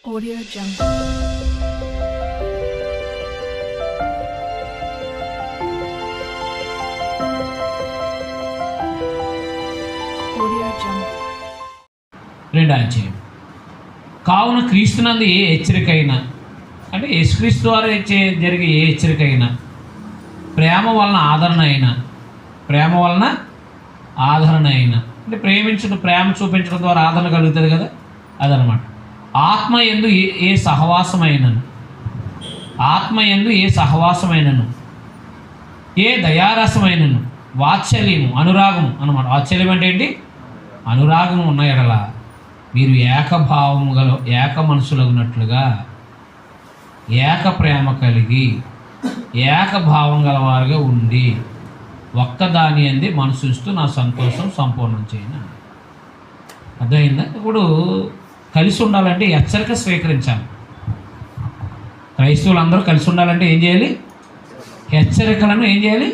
Audio Jungle. Audio Jungle. రెండో అధ్యాయం. కావున క్రీస్తునందు ఏ హెచ్చరిక అయినా, అంటే యేసుక్రీస్తు ద్వారా జరిగే ఏ హెచ్చరిక అయినా, ప్రేమ వలన ఆదరణ అయినా అంటే ప్రేమ చూపించడం ద్వారా ఆదరణ కలుగుతుంది కదా, అదనమాట. ఆత్మ యందు ఏ సహవాసమైనను, ఏ దయారసమైనను, వాత్సల్యము, అనురాగము అన్నమాట. వాత్సల్యం అంటే ఏంటి? అనురాగము ఉన్న ఎడల మీరు ఏకభావము గల ఏక మనసులగునట్లుగా ఏక ప్రేమ కలిగి ఏకభావం గలవారుగా ఉండి ఒక్కదాని అంది మనసుస్తూ నా సంతోషం సంపూర్ణం చేయను. అర్థమైందా? ఇప్పుడు కలిసి ఉండాలంటే హెచ్చరిక స్వీకరించాలి. క్రైస్తవులు అందరూ కలిసి ఉండాలంటే ఏం చేయాలి? హెచ్చరికలను ఏం చేయాలి?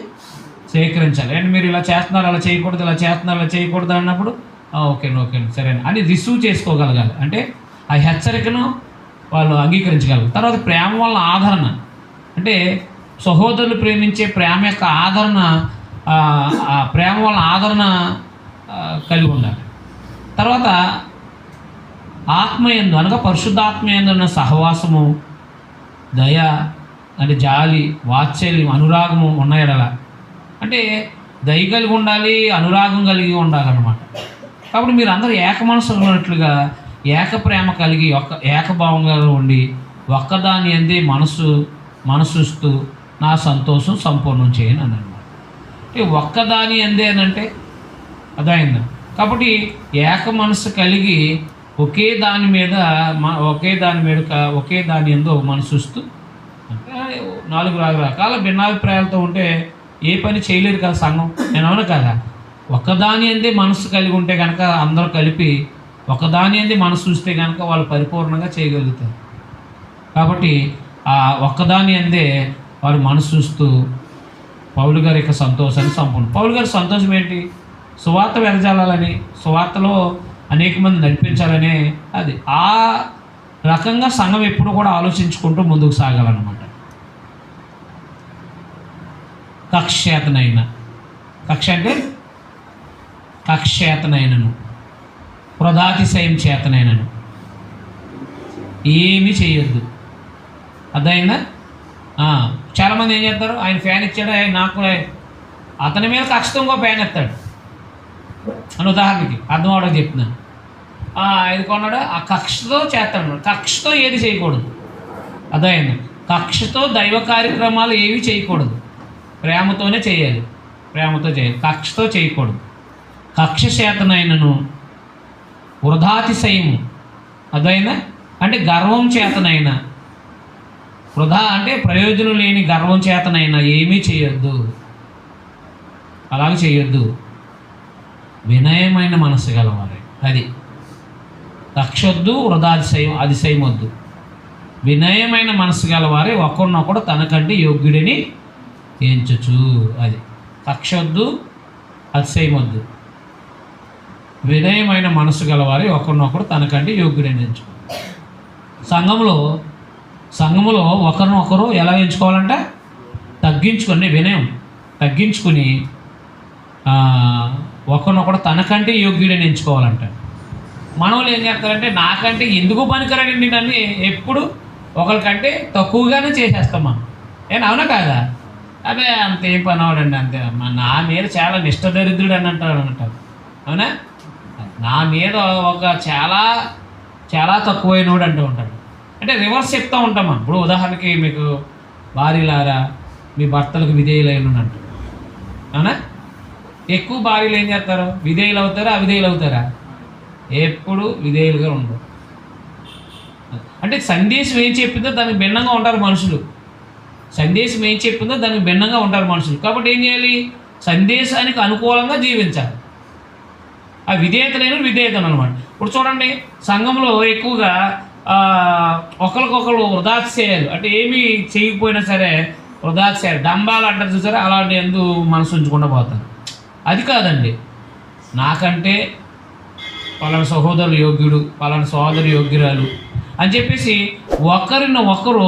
స్వీకరించాలి. అండ్ మీరు ఇలా చేస్తున్నారు, అలా చేయకూడదు, ఇలా చేస్తున్నారు, అలా చేయకూడదు అన్నప్పుడు ఓకే సరే అని రిసీవ్ చేసుకోగలగాలి. అంటే ఆ హెచ్చరికను వాళ్ళు అంగీకరించగలరు. తర్వాత ప్రేమ వల్ల ఆదరణ, అంటే సహోదరులు ప్రేమించే ప్రేమ యొక్క ఆదరణ, ప్రేమ వల్ల ఆదరణ కలిగి ఉండాలి. తర్వాత ఆత్మయందు అనగా పరిశుద్ధాత్మయందు ఉన్న సహవాసము, దయ అంటే జాలి, వాత్సల్యం, అనురాగము ఉన్న ఎడల, అంటే దయ కలిగి ఉండాలి, అనురాగం కలిగి ఉండాలన్నమాట. కాబట్టి మీరు అందరూ ఏక మనసు ఉన్నట్లుగా ఏక ప్రేమ కలిగి ఏకభావంగా ఉండి ఒక్కదాని అందే మనసుస్తూ నా సంతోషం సంపూర్ణం చేయను అని అన్నమాట. ఒక్కదాని అందే అని అంటే అదైందా? కాబట్టి ఏక మనసు కలిగి ఒకే దాని ఎందు మనసుస్తూ, అంటే 4 రకాల భిన్నాభిప్రాయాలతో ఉంటే ఏ పని చేయలేరు కదా సంఘం. నేను అవును కదా? ఒకదాని అందే మనసు కలిగి ఉంటే కనుక అందరూ కలిపి ఒకదాని అందే మనసు చూస్తే కనుక వాళ్ళు పరిపూర్ణంగా చేయగలుగుతారు. కాబట్టి ఆ ఒక్కదాని అందే వారు మనసు చూస్తూ పౌలు గారి యొక్క సంతోషాన్ని సంపూర్ణ. పౌలు గారి సంతోషం ఏంటి? సువార్త వెదజాలని, సువార్తలో అనేక మంది నడిపించాలనే అది. ఆ రకంగా సంఘం ఎప్పుడు కూడా ఆలోచించుకుంటూ ముందుకు సాగాలన్నమాట. కక్షేతనైనను వృధాతిశయం చేతనైనను ఏమీ చేయొద్దు. అర్థమైందా? చాలామంది ఏం చేస్తారు? ఆయన ఫ్యాన్ ఇచ్చాడు, ఆయన నాకు అతని మీద కక్షతో ఇంకో ఫ్యాన్ ఎత్తాడు అని ఉదాహరణకి అర్థం అవడానికి చెప్తున్నాను. ఇది కొన్నాడు, ఆ కక్షతో చేస్తాడు. కక్షతో ఏది చేయకూడదు. అర్థమైంది? కక్షతో దైవ కార్యక్రమాలు ఏవి చేయకూడదు. ప్రేమతోనే చేయాలి. కక్షతో చేయకూడదు. కక్ష చేతనైనను వృధాతిశయము, అదైనా అంటే గర్వం చేతనైనా, వృధా అంటే ప్రయోజనం లేని గర్వం చేతనైనా ఏమీ చేయొద్దు. అలాగే చేయొద్దు. వినయమైన మనసు గలవారే. అది కక్షొద్దు, అతిశయం వద్దు. వినయమైన మనసు గలవారే ఒకరినొకడు తనకంటే యోగ్యుడిని ఎంచుచు. అది కక్షొద్దు, అతిశయం వద్దు. వినయమైన మనసు గలవారే ఒకరినొకడు తనకంటే యోగ్యుడిని ఎంచు. సంఘములో ఒకరినొకరు ఎలా ఎంచుకోవాలంటే వినయం తగ్గించుకుని ఒకరినొకడు తనకంటే యోగ్యుడిని ఎంచుకోవాలంట. మనవులు ఏం చేస్తారంటే నాకంటే ఎందుకు పనికిరాడండి నన్ను ఎప్పుడు ఒకరికంటే తక్కువగానే చేసేస్తాం మనం. అవునా కాదా? అదే అంతేం పని అవడండి, అంతే నా మీద చాలా నిష్టదరిద్రుడు అని అంటారు. అవునా? నా మీద ఒక చాలా చాలా తక్కువైనోడు అంటూ ఉంటాడు. అంటే రివర్స్ చెప్తూ ఉంటాం మనం. ఇప్పుడు ఉదాహరణకి మీకు భార్యలారా మీ భర్తలకు విధేయులైన అంటారు. అవునా? ఎక్కువ భార్యలు ఏం చేస్తారు? విధేయులు అవుతారా, అవిధేయులు అవుతారా? ఎప్పుడు విధేయులుగా ఉండరు. అంటే సందేశం ఏం చెప్పిందో దానికి భిన్నంగా ఉంటారు మనుషులు. కాబట్టి ఏం చేయాలి? సందేశానికి అనుకూలంగా జీవించాలి. ఆ విధేయతను అనమాట. ఇప్పుడు చూడండి, సంఘంలో ఎక్కువగా ఒకరికొకరు వృధాతిశయాలు, అంటే ఏమీ చేయకపోయినా సరే వృధాతిశయాలు, డంబాలు అంటారు చూసారా, అలాంటి మనసు ఉంచకుండా పోతారు. అది కాదండి. నాకంటే పలానా సహోదరులు యోగ్యుడు, పలానా సహోదరు యోగ్యురాలు అని చెప్పేసి ఒకరిని ఒకరు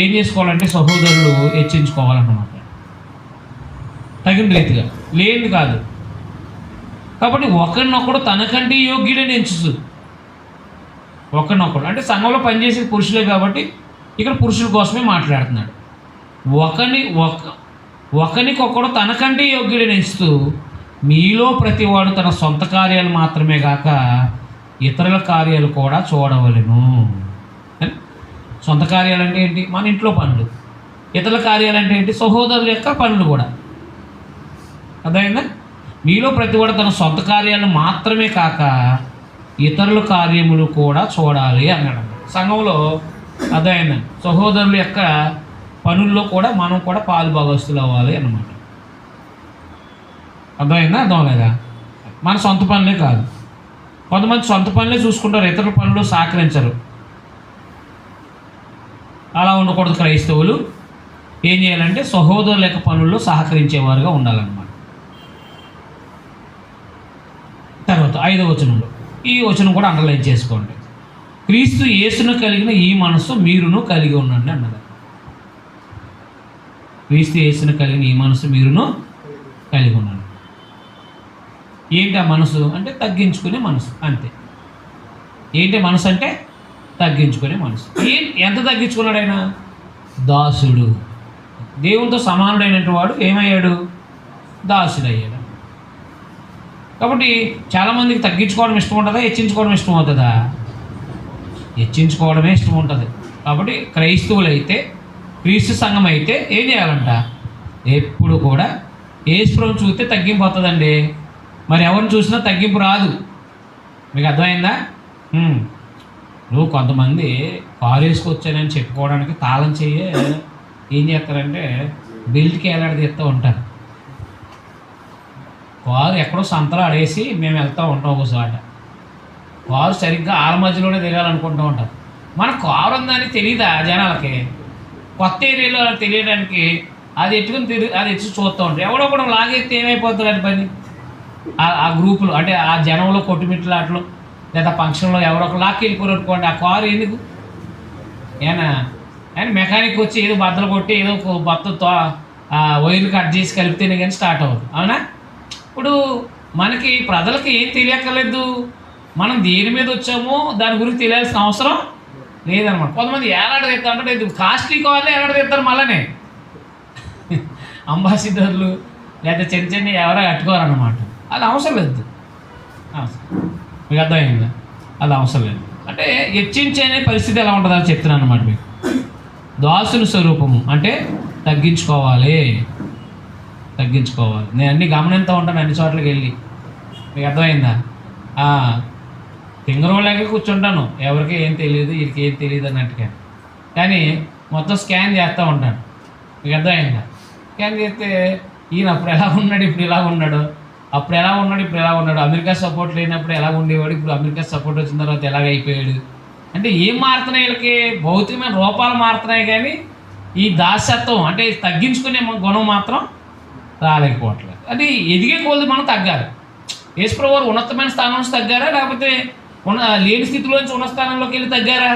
ఏం చేసుకోవాలంటే సహోదరులు హెచ్చించుకోవాలన్నమాట, తగిన రీతిగా లేనిది కాదు. కాబట్టి ఒకరినొకడు తనకంటే యోగ్యుడని ఎంచుతూ ఒకరినొకడు అంటే సంఘంలో పనిచేసే పురుషులే కాబట్టి ఇక్కడ పురుషుల కోసమే మాట్లాడుతున్నాడు. ఒకరికొకడు తనకంటే యోగ్యుడని ఎంచుతూ మీలో ప్రతివాడు తన సొంత కార్యాలు మాత్రమే కాక ఇతరుల కార్యాలు కూడా చూడవలెను. సొంత కార్యాలు అంటే ఏంటి? మన ఇంట్లో పనులు. ఇతరుల కార్యాలు అంటే ఏంటి? సహోదరుల యొక్క పనులు కూడా. అర్థమైందా? మీలో ప్రతివాడు తన సొంత కార్యాలు మాత్రమే కాక ఇతరుల కార్యములు కూడా చూడాలి అన్నాడు సంఘంలో. అర్థమైందా? సహోదరుల యొక్క పనుల్లో కూడా మనం కూడా పాలు భాగస్తులు అవ్వాలి అన్నమాట. అర్థమైందా? అర్థం లేదా? మన సొంత పనులే కాదు. కొంతమంది సొంత పనులే చూసుకుంటారు, ఇతరుల పనులు సహకరించరు. అలా ఉండకూడదు. క్రైస్తవులు ఏం చేయాలంటే సహోదరుల యొక్క పనుల్లో సహకరించేవారుగా ఉండాలన్నమాట. తర్వాత 5వ వచనంలో, ఈ వచనం కూడా అండర్లైన్ చేసుకోండి. క్రీస్తు యేసును కలిగిన ఈ మనస్సు మీరును కలిగి ఉండండి అన్నది. క్రీస్తు యేసును కలిగిన ఈ మనస్సు మీరును కలిగి ఉండండి. ఏంటి ఆ మనసు అంటే? తగ్గించుకునే మనసు, అంతే. ఏంటి మనసు అంటే? తగ్గించుకునే మనసు. ఎంత తగ్గించుకున్నాడు ఆయన? దాసుడు. దేవునితో సమానుడైనటువంటి వాడు ఏమయ్యాడు? దాసుడు అయ్యాడు. కాబట్టి చాలామందికి తగ్గించుకోవడం ఇష్టం ఉంటుందా, హెచ్చించుకోవడం ఇష్టం అవుతుందా? హెచ్చించుకోవడమే ఇష్టం ఉంటుంది. కాబట్టి క్రైస్తవులు అయితే, క్రీస్తు సంఘం అయితే ఏం చేయాలంట? ఎప్పుడు కూడా యేసుప్రభువుని చూస్తే తగ్గింపు వస్తుందండి. మరి ఎవరిని చూసినా తగ్గింపు రాదు. మీకు అర్థమైందా? నువ్వు కొంతమంది కారు వేసుకొచ్చానని చెప్పుకోవడానికి తాళం చెయ్యి ఏం చేస్తారంటే బెల్ట్కి ఎలాడదీస్తూ ఉంటారు. కారు ఎక్కడో సంతలో అడేసి మేము వెళ్తూ ఉంటాం ఒకసారి. కారు సరిగ్గా ఆల మధ్యలోనే దిగాలనుకుంటూ ఉంటారు. మన కారు ఉందని తెలియదా జనాలకి? కొత్త ఏరియాలో తెలియడానికి అది ఎట్టుకుని అది ఎచ్చి చూస్తూ ఉంటారు. ఎవడో కూడా లాగెత్తి ఏమైపోతుంది అని పని. ఆ గ్రూపులు అంటే ఆ జనంలో కొట్టుమిట్లాట్లు లేదా ఫంక్షన్లో ఎవరో ఒక లాక్కి వెళ్ళిపోరు అనుకోండి, ఆ కారు ఎందుకు? ఏనా అండ్ మెకానిక్ వచ్చి ఏదో బద్దలు కొట్టి ఏదో బద్దతో వైర్లు కట్ చేసి కలిపితేనే కానీ స్టార్ట్ అవుతుంది. అవునా? ఇప్పుడు మనకి ప్రజలకి ఏం తెలియక్కర్లేదు. మనం దేని మీద వచ్చామో దాని గురించి తెలియాల్సిన అవసరం లేదనమాట. కొంతమంది ఏలాడదీస్తా అంటే ఇది కాస్ట్లీ కావాలి ఏలాడదీస్తారు. మళ్ళీ అంబాసిడర్లు లేదా చిన్న చిన్న ఎవరో కట్టుకోవాలన్నమాట. అది అవసరం లేదు. మీకు అర్థమైందా? అది అవసరం లేదు. అంటే హెచ్చించే పరిస్థితి ఎలా ఉంటుందని చెప్తున్నాను అన్నమాట మీకు. దాసుని స్వరూపము అంటే తగ్గించుకోవాలి. నేను అన్నీ గమనిస్తూ ఉంటాను అన్ని చోట్లకి వెళ్ళి. మీకు అర్థమైందా? తింగరోళ్ళకి కూర్చుంటాను, ఎవరికి ఏం తెలియదు, వీరికి ఏం తెలియదు అన్నట్టుగా. కానీ మొత్తం స్కాన్ చేస్తూ ఉంటాను. మీకు అర్థమైందా? స్కాన్ చేస్తే ఈయన అప్పుడు ఎలా ఉన్నాడు, ఇప్పుడు ఎలా ఉన్నాడు, అప్పుడు ఎలా ఉన్నాడు, ఇప్పుడు ఎలా ఉన్నాడు, అమెరికా సపోర్ట్ లేనప్పుడు ఎలా ఉండేవాడు, ఇప్పుడు అమెరికా సపోర్ట్ వచ్చిన తర్వాత ఎలాగ అయిపోయాడు. అంటే ఏం మారుతున్నాయి వీళ్ళకి? భౌతికమైన రూపాలు మారుతున్నాయి కానీ ఈ దాస్యత్వం అంటే తగ్గించుకునే గుణం మాత్రం రాలేకపోవట్లేదు. అది ఎదిగే కొలది మనం తగ్గాలి. యేసుప్రభువు వారు ఉన్నతమైన స్థానం నుంచి తగ్గారా, లేకపోతే లేని స్థితిలోంచి ఉన్న స్థానంలోకి వెళ్ళి తగ్గారా?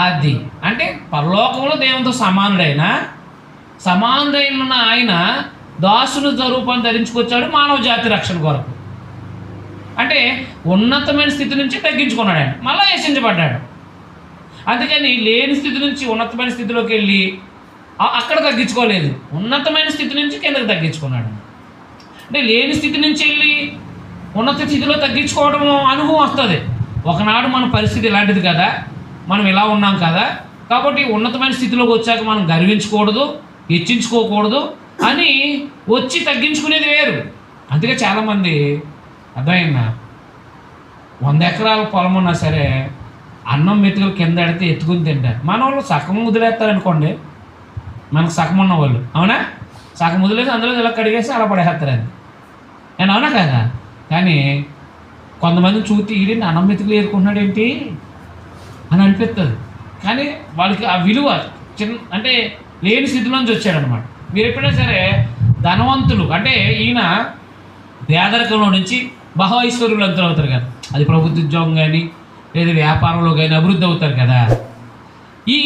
అది అంటే పరలోకంలో దేవునితో సమానుడైన ఆయన దాసుని స్వరూపాన్ని ధరించుకొచ్చాడు మానవ జాతి రక్షణ కొరకు. అంటే ఉన్నతమైన స్థితి నుంచి తగ్గించుకున్నాడు ఆయన, మళ్ళీ హెచ్చించబడ్డాడు. అందుకని లేని స్థితి నుంచి ఉన్నతమైన స్థితిలోకి వెళ్ళి అక్కడ తగ్గించుకోలేదు, ఉన్నతమైన స్థితి నుంచి కిందకి తగ్గించుకున్నాడు. అంటే లేని స్థితి నుంచి వెళ్ళి ఉన్నత స్థితిలో తగ్గించుకోవడం అనుభవం వస్తుంది. ఒకనాడు మన పరిస్థితి ఇలాంటిది కదా, మనం ఇలా ఉన్నాం కదా, కాబట్టి ఉన్నతమైన స్థితిలోకి వచ్చాక మనం గర్వించకూడదు, హెచ్చించుకోకూడదు అని వచ్చి తగ్గించుకునేది వేరు. అందుకే చాలామంది అర్థమైందా 100 ఎకరాల పొలం ఉన్నా సరే అన్నం మెతుకులు కింద ఎడితే ఎత్తుకుని తింటారు. మన వాళ్ళు సగం వదిలేస్తారనుకోండి, మనకు సగం ఉన్న వాళ్ళు, అవునా? సగం వదిలేసి అందులో ఇలా కడిగేసి అలా పడేస్తారు. అది నేను అవునా కదా? కానీ కొంతమంది చూసి ఈడేంటి అన్నం మెతుకులు ఏరుకుంటున్నాడు ఏంటి అని అనిపిస్తుంది. కానీ వాళ్ళకి ఆ విలువ అంటే లేని స్థితిలోంచి వచ్చాడనమాట. మీరు ఎప్పుడైనా సరే ధనవంతులు అంటే ఈయన పేదరికంలో నుంచి ఐశ్వర్యులంతా అవుతారు కదా, అది ప్రభుత్వ ఉద్యోగం కానీ లేదా వ్యాపారంలో కానీ అభివృద్ధి అవుతారు కదా. ఈ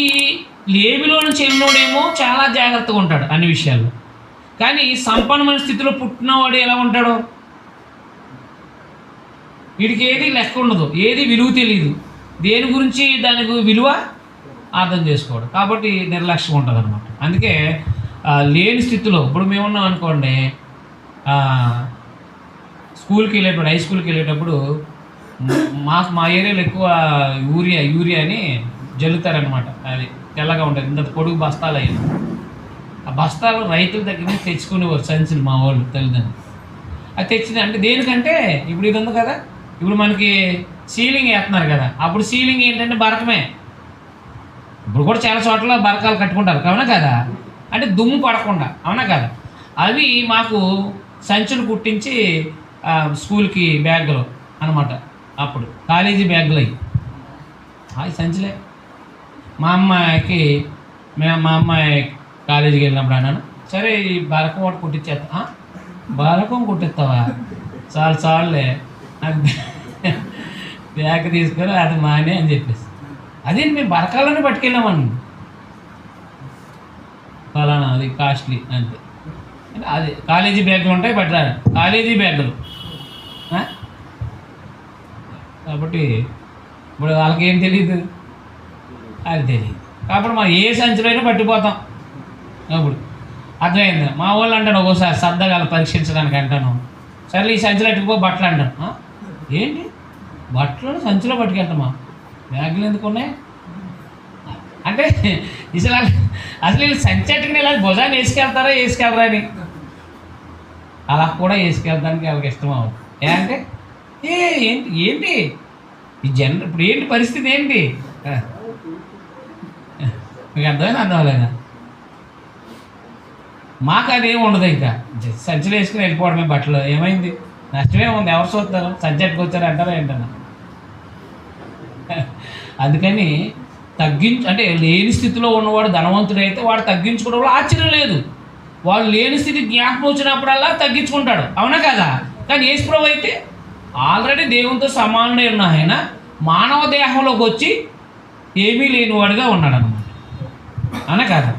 లేమిలో నుంచి వెళ్ళినోడేమో చాలా జాగ్రత్తగా ఉంటాడు అన్ని విషయాల్లో. కానీ సంపన్నమైన స్థితిలో పుట్టినవాడు ఎలా ఉంటాడు? వీడికి ఏది లెక్క ఉండదు, ఏది విలువ తెలియదు, దేని గురించి దానికి విలువ అర్థం చేసుకోవడం. కాబట్టి నిర్లక్ష్యం ఉంటుంది అనమాట. అందుకే లేని స్థితిలో ఇప్పుడు మేమున్నాం అనుకోండి, స్కూల్కి వెళ్ళేటప్పుడు, హై స్కూల్కి వెళ్ళేటప్పుడు మా ఏరియాలో ఎక్కువ యూరియా అని జల్లుతారనమాట. అది తెల్లగా ఉంటుంది, ఇంత పొడుగు బస్తాలు అయ్యి. ఆ బస్తాలు రైతుల దగ్గర నుంచి తెచ్చుకునేవారు సంచులు మా వాళ్ళు తల్లిదండ్రులు. అది తెచ్చింది అంటే దేనికంటే ఇప్పుడు ఇది ఉంది కదా, ఇప్పుడు మనకి సీలింగ్ వేస్తున్నారు కదా, అప్పుడు సీలింగ్ ఏంటంటే బరకమే. ఇప్పుడు కూడా చాలా చోట్ల బరకాలు కట్టుకుంటారు, అవునా కదా, అంటే దుమ్ము పడకుండా, అవునా కదా. అవి మాకు సంచులు కుట్టించి స్కూల్కి బ్యాగులు అనమాట. అప్పుడు కాలేజీ బ్యాగులు అవి సంచులే. మా అమ్మాయికి మా అమ్మాయి కాలేజీకి వెళ్ళినప్పుడు అన్నాను, సరే ఈ బరకం ఒకటి కుట్టించేస్తా. బరకం కుట్టిస్తావా, చాలులే నాకు బ్యాగ్ తీసుకొని అది మానే అని చెప్పేసి, అదే మేము బరకాలని పట్టుకెళ్ళామని, ఫలానా అది కాస్ట్లీ అంతే. అది కాలేజీ బ్యాగులు ఉంటాయి పట్టరాదు, కాలేజీ బ్యాగులు. కాబట్టి ఇప్పుడు వాళ్ళకి ఏం తెలియదు, అది తెలియదు. కాబట్టి మనం ఏ సంచులైనా పట్టిపోతాం. అప్పుడు అర్థమైంది. మా వాళ్ళు అంటాను ఒక్కోసారి సర్దగాలు పరీక్షించడానికి అంటాను, సరే ఈ సంచులు అట్టుకుపో బట్టలు అంటాను. ఏంటి బట్టలు సంచిలో పట్టుకెళ్తామా, బ్యాగులు ఎందుకు ఉన్నాయి అంటే అసలు వీళ్ళు సంచి అట్టుకుని ఇలా భుజాన్ని వేసుకెళ్తారా అని, అలా కూడా వేసుకెళ్తానికి వాళ్ళకి ఇష్టం అవ్వదు. ఏంటంటే ఏంటి ఈ ఇప్పుడు ఏంటి పరిస్థితి ఏంటి, మీకు అర్థం అవ్వలేదా? మాకు అదేం ఉండదు, ఇంకా సంచిలో వేసుకుని వెళ్ళిపోవడమే. బట్టలు ఏమైంది, నష్టమే ఉంది, ఎవరు చూస్తారు, సంచి అట్టుకొచ్చారు అంటారా ఏంటన్నా. అందుకని అంటే లేని స్థితిలో ఉన్నవాడు ధనవంతుడైతే వాడు తగ్గించుకోవడంలో ఆశ్చర్యం లేదు. వాడు లేని స్థితి జ్ఞాపకం వచ్చినప్పుడల్లా తగ్గించుకుంటాడు, అవునా కదా. కానీ యేసుప్రభువు అయితే ఆల్రెడీ దేవునితో సమానుడై ఉన్న ఆయన మానవ దేహంలోకి వచ్చి ఏమీ లేనివాడుగా ఉన్నాడు అన్నమాట, అవునా కదా.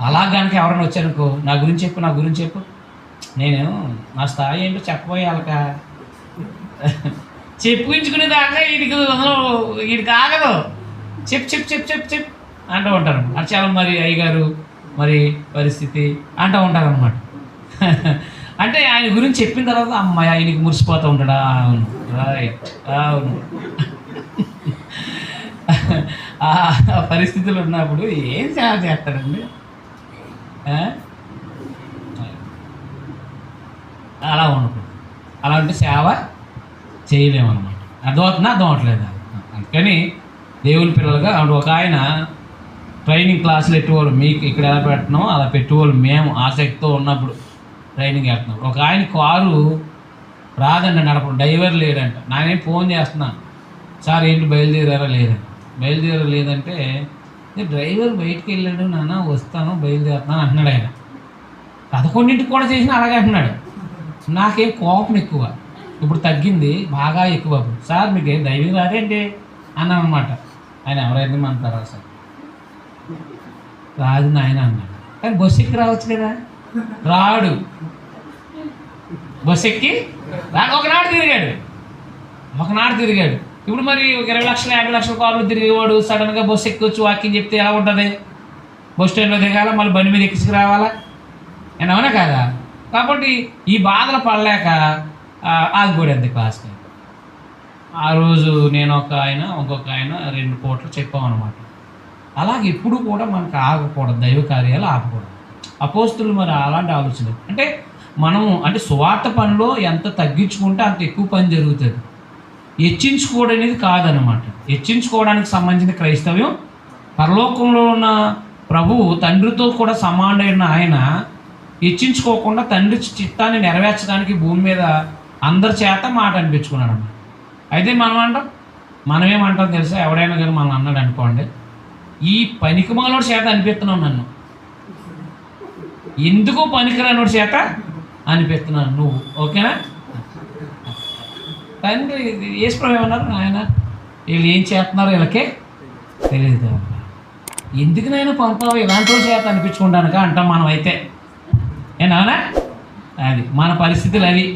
అలా కనుక ఎవరైనా వచ్చారనుకో, నా గురించి చెప్పు, నేను నా స్థాయి ఏంటో చెప్పబోయాలక చెప్పుకుంచుకునేదాకా వీడికి ఆగదు. చెప్పు అంటూ ఉంటారు. అర్చాలం మరి అయ్యగారు మరి పరిస్థితి అంటూ ఉంటారు అనమాట. అంటే ఆయన గురించి చెప్పిన తర్వాత అమ్మాయి ఆయనకి మురిసిపోతూ ఉంటాడు. అవును, రైట్, అవును. ఆ పరిస్థితులు ఉన్నప్పుడు ఏం సేవ చేస్తారండి, అలా ఉండకూడదు. అలా ఉంటే సేవ చేయలేమన్నమాట. అర్థం అవ్వట్లేదు. అందుకని దేవుని పిల్లలుగా ఒక ఆయన ట్రైనింగ్ క్లాసులు ఎట్టుకోవాలి, మీకు ఇక్కడ ఎలా పెట్టినామో అలా పెట్టుకోవాలి. మేము ఆసక్తితో ఉన్నప్పుడు ట్రైనింగ్ వేస్తున్నాం. ఒక ఆయన కారు రాదండి నడపడం, డ్రైవర్ లేడంట. నాకేం ఫోన్ చేస్తున్నాను, సార్ ఏంటి బయలుదేరారా లేదంటే డ్రైవర్ బయటికి వెళ్ళాడు నాన్న, వస్తాను బయలుదేరుతున్నాను అంటున్నాడు. ఆయన 11ంటికి కూడా చేసిన అలాగే అంటున్నాడు. నాకేం కోపం ఎక్కువ, ఇప్పుడు తగ్గింది బాగా ఎక్కువ. సార్ మీకు ఏం డ్రైవింగ్ రాదేంటి అన్నాను అనమాట. ఆయన ఎవరైతే అంటారా సార్, రాదు నాయన అన్నాడు. కానీ బస్సు ఎక్కి రావచ్చు కదా, రాడు. బస్సు ఎక్కి ఒకనాడు తిరిగాడు. ఇప్పుడు మరి ఒక 20 లక్షలు 50 లక్షల కార్లు తిరిగేవాడు సడన్గా బస్సు ఎక్కొచ్చు వాకింగ్ చెప్తే ఎలా ఉంటుంది? బస్ స్టాండ్లో దిగాల, మళ్ళీ బండి మీద ఎక్కించుకు రావాలా, నేను అవునా కాదా. కాబట్టి ఈ బాధలు పడలేక ఆగిపోయాడు అంతే క్లాస్కి. ఆ రోజు నేను ఇంకొక ఆయన 2 పూటలు చెప్పామన్నమాట. అలాగే ఇప్పుడు కూడా మనకు ఆగకూడదు, దైవ కార్యాలు ఆగకూడదు. అపోస్తులు మరి అలాంటి ఆలోచన అంటే మనము అంటే సువార్త పనిలో ఎంత తగ్గించుకుంటే అంత ఎక్కువ పని జరుగుతుంది. హెచ్చించుకోవడం అనేది కాదనమాట. హెచ్చించుకోవడానికి సంబంధించిన క్రైస్తవ్యం, పరలోకంలో ఉన్న ప్రభువు తండ్రితో కూడా సమానుడైన ఆయన హెచ్చించుకోకుండా తండ్రి చిత్తాన్ని నెరవేర్చడానికి భూమి మీద అందరి చేత మాట అనిపించుకున్నాడు అన్నమాట. అయితే మనమేమంటాం తెలుసా, ఎవడైనా కానీ మనం అన్నాడు అనుకోండి, ఈ పనికిమాలోడి చేత అనిపిస్తున్నావు నన్ను, ఎందుకో పనికిరానోడి చేత అనిపిస్తున్నాను నువ్వు, ఓకేనా? తండ్రి యేసుప్రభు ఏమన్నారు, ఆయన వీళ్ళు ఏం చేస్తున్నారు వీళ్ళకే తెలియదు, ఎందుకు నేను పంపావు ఇలాంటి రోజు చేత అనిపించుకుంటానుక అంటాం మనం అయితే. ఏనా అది మన పరిస్థితులు అవి.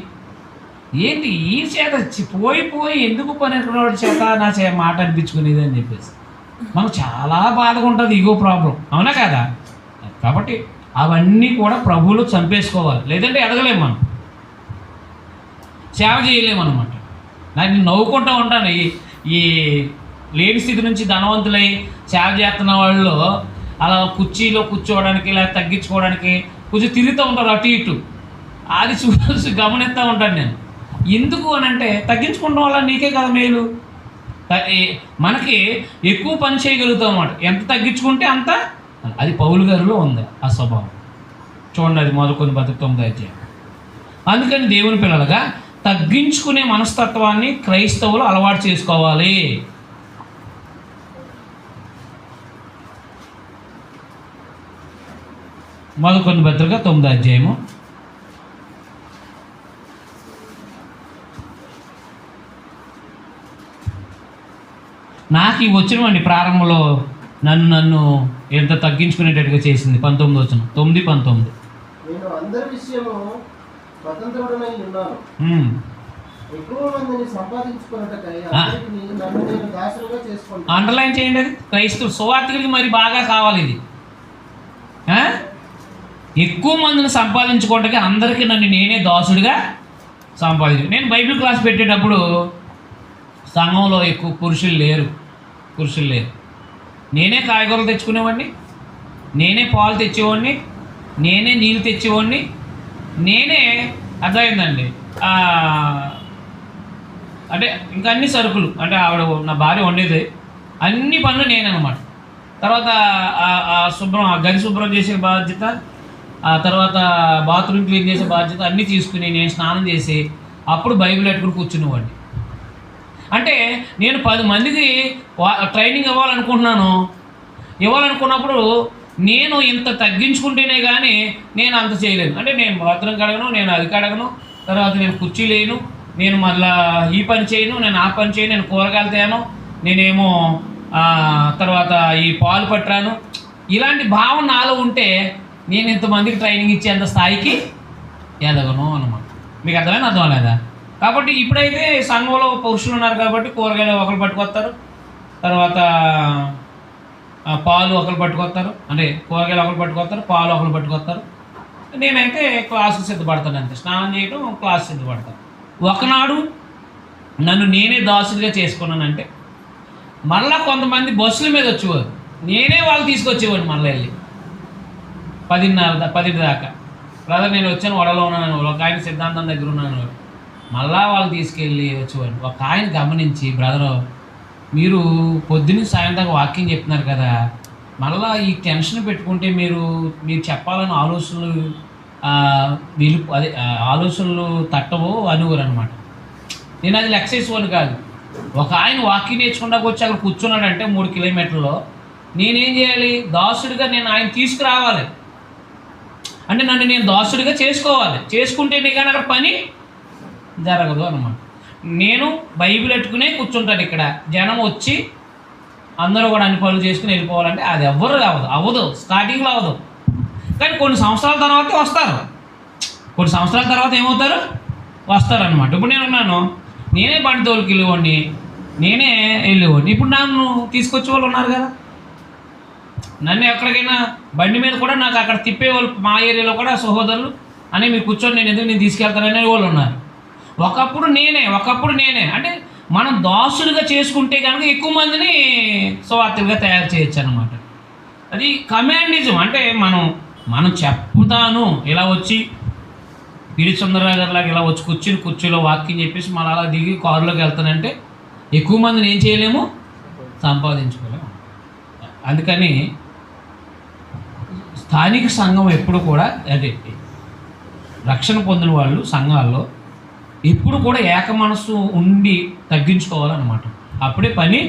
ఏంటి ఈ చేత పోయి ఎందుకు పనికిరోడి చేత నా మాట అనిపించుకునేది అని చెప్పేసి మనకు చాలా బాధగా ఉంటుంది, ఈగో ప్రాబ్లం. అవునా కదా? కాబట్టి అవన్నీ కూడా ప్రభువులు చంపేసుకోవాలి, లేదంటే ఎదగలేము, మనం సేవ చేయలేమన్నమాట. నాకు నవ్వుకుంటూ ఉంటాను, ఈ లేని స్థితి నుంచి ధనవంతులై సేవ చేస్తున్న వాళ్ళు అలా కుర్చీలో కూర్చోవడానికి లేదా తగ్గించుకోవడానికి కొంచెం తిరుగుతూ ఉంటారు అటు ఇటు. అది చూసి గమనిస్తూ ఉంటాను నేను. ఎందుకు అని అంటే తగ్గించుకోవడం వల్ల నీకే కదా మేలు, మనకి ఎక్కువ పని చేయగలుగుతాం అన్నమాట. ఎంత తగ్గించుకుంటే అంత. అది పౌలు గారిలో ఉంది ఆ స్వభావం. చూడండి, అది మొదలుకొని 9వ అధ్యాయం. అందుకని దేవుని పిల్లలుగా తగ్గించుకునే మనస్తత్వాన్ని క్రైస్తవులు అలవాటు చేసుకోవాలి. మొదలుకొని పత్రిక 9వ అధ్యాయము. నాకు ఈ వచ్చినవండి ప్రారంభంలో నన్ను ఎంత తగ్గించుకునేటట్టుగా చేసింది. 19 వచనం, 9:19. నేను అందరి విషయము స్వతంత్రుడనై ఉన్నాను, ఎక్కువ మందిని సంపాదించుకున్నట్టుకై అందరికీ నన్ను నేను దాసులుగా చేసుకుంటాను. అండర్లైన్ చేయండి, అది క్రైస్తవ సువార్తికులకి మరి బాగా కావాలి ఇది. ఎక్కువ మందిని సంపాదించుకోవడానికి అందరికీ నన్ను నేనే దాసుడిగా నేను బైబిల్ క్లాస్ పెట్టేటప్పుడు సంఘంలో ఎక్కువ పురుషులు లేరు. నేనే కాయగూరలు తెచ్చుకునేవాడిని, నేనే పాలు తెచ్చేవాడిని, నేనే నీళ్ళు తెచ్చేవాడిని, నేనే అర్థమైందండి. అంటే ఇంకా అన్ని సరుకులు అంటే ఆవిడ నా భార్య వండేది, అన్ని పనులు నేనన్నమాట. తర్వాత గది శుభ్రం చేసే బాధ్యత, ఆ తర్వాత బాత్రూమ్ క్లీన్ చేసే బాధ్యత అన్నీ తీసుకుని నేను స్నానం చేసి అప్పుడు బైబిల్ పెట్టుకుని కూర్చునేవాడిని. అంటే నేను 10 మందికి ట్రైనింగ్ ఇవ్వాలనుకున్నప్పుడు నేను ఇంత తగ్గించుకుంటేనే కానీ నేను అంత చేయలేను. అంటే నేను బాత్రూమ్ కడగను, నేను అది కడగను, తర్వాత నేను కుర్చీ లేను, నేను మళ్ళీ ఈ పని చేయను, నేను ఆ పని చేయను, నేను కూరగాయలు తేను, నేనేమో తర్వాత ఈ పాలు పట్టరాను. ఇలాంటి భావన నాలో ఉంటే నేను ఇంతమందికి ట్రైనింగ్ ఇచ్చేంత స్థాయికి ఎదగను అన్నమాట. మీకు అర్థం లేదా? కాబట్టి ఇప్పుడైతే సంఘంలో పురుషులు ఉన్నారు కాబట్టి కూరగాయలు ఒకరు పట్టుకొస్తారు, తర్వాత పాలు ఒకరు పట్టుకొస్తారు, అంటే కూరగాయలు ఒకరు పట్టుకొస్తారు, పాలు ఒకరు పట్టుకొస్తారు. నేనైతే క్లాసుకు సిద్ధపడతాను, అంతే. స్నానం చేయడం, క్లాసు సిద్ధపడతాను. ఒకనాడు నన్ను నేనే దాసుడిగా చేసుకున్నానంటే మళ్ళీ కొంతమంది బస్సుల మీద వచ్చేవారు, నేనే వాళ్ళు తీసుకొచ్చేవాడిని మళ్ళీ వెళ్ళి 10:30 దాకా. బ్రదర్ నేను వచ్చాను, వడలో ఉన్నాను, ఒక ఆయన సిద్ధాంతం దగ్గర ఉన్నాను, మళ్ళా వాళ్ళు తీసుకెళ్ళి వచ్చేవాడిని. ఒక ఆయన గమనించి, బ్రదరు మీరు పొద్దున్న సాయంత్రం వాక్యం చెప్తున్నారు కదా, మళ్ళీ ఈ టెన్షన్ పెట్టుకుంటే మీరు చెప్పాలని ఆలోచనలు తట్టవు అనేవారు అనమాట. నేను అది లెక్సేసుకోను కాదు. ఒక ఆయన వాక్యం నేర్చుకుంటాకు వచ్చి అక్కడ కూర్చున్నాడంటే 3 కిలోమీటర్లో, నేనేం చేయాలి? దాసుడిగా నేను ఆయన తీసుకురావాలి, అంటే నన్ను నేను దాసుడిగా చేసుకోవాలి. చేసుకుంటేనే కానీ అక్కడ పని జరగదు అన్నమాట. నేను బైబిల్ పెట్టుకునే కూర్చుంటాను ఇక్కడ, జనం వచ్చి అందరూ కూడా అన్ని పనులు చేసుకుని వెళ్ళిపోవాలంటే అది ఎవ్వరు అవ్వదు, స్టార్టింగ్లో అవ్వదు. కానీ కొన్ని సంవత్సరాల తర్వాత వస్తారు, ఏమవుతారు? వస్తారనమాట. ఇప్పుడు నేను ఉన్నాను, నేనే బండి తోలుకి వెళ్ళేవాడిని, నేనే వెళ్ళేవాడిని. ఇప్పుడు నన్ను తీసుకొచ్చే వాళ్ళు ఉన్నారు కదా, నన్ను ఎక్కడికైనా బండి మీద కూడా నాకు అక్కడ తిప్పేవాళ్ళు, మా ఏరియాలో కూడా సహోదరులు అని మీరు కూర్చొని నేను తీసుకెళ్తాననే వాళ్ళు ఉన్నారు. ఒకప్పుడు నేనే అంటే మనం దాసులుగా చేసుకుంటే కనుక ఎక్కువ మందిని సువార్తలుగా తయారు చేయొచ్చు అన్నమాట. అది కమాండిజం. అంటే మనం చెప్తాను, ఇలా వచ్చి పిడి సుందరరావు గారిలాగా ఇలా వచ్చి కుర్చీలో వాక్యం చెప్పేసి మళ్ళీ అలా దిగి కారులోకి వెళ్తానంటే ఎక్కువ మందిని ఏం చేయలేము, సంపాదించుకోలేము. అందుకని స్థానిక సంఘం ఎప్పుడు కూడా అదే రక్షణ పొందిన వాళ్ళు సంఘాల్లో ఎప్పుడు కూడా ఏక మనస్సు ఉండి తగ్గించుకోవాలన్నమాట. అప్పుడే పని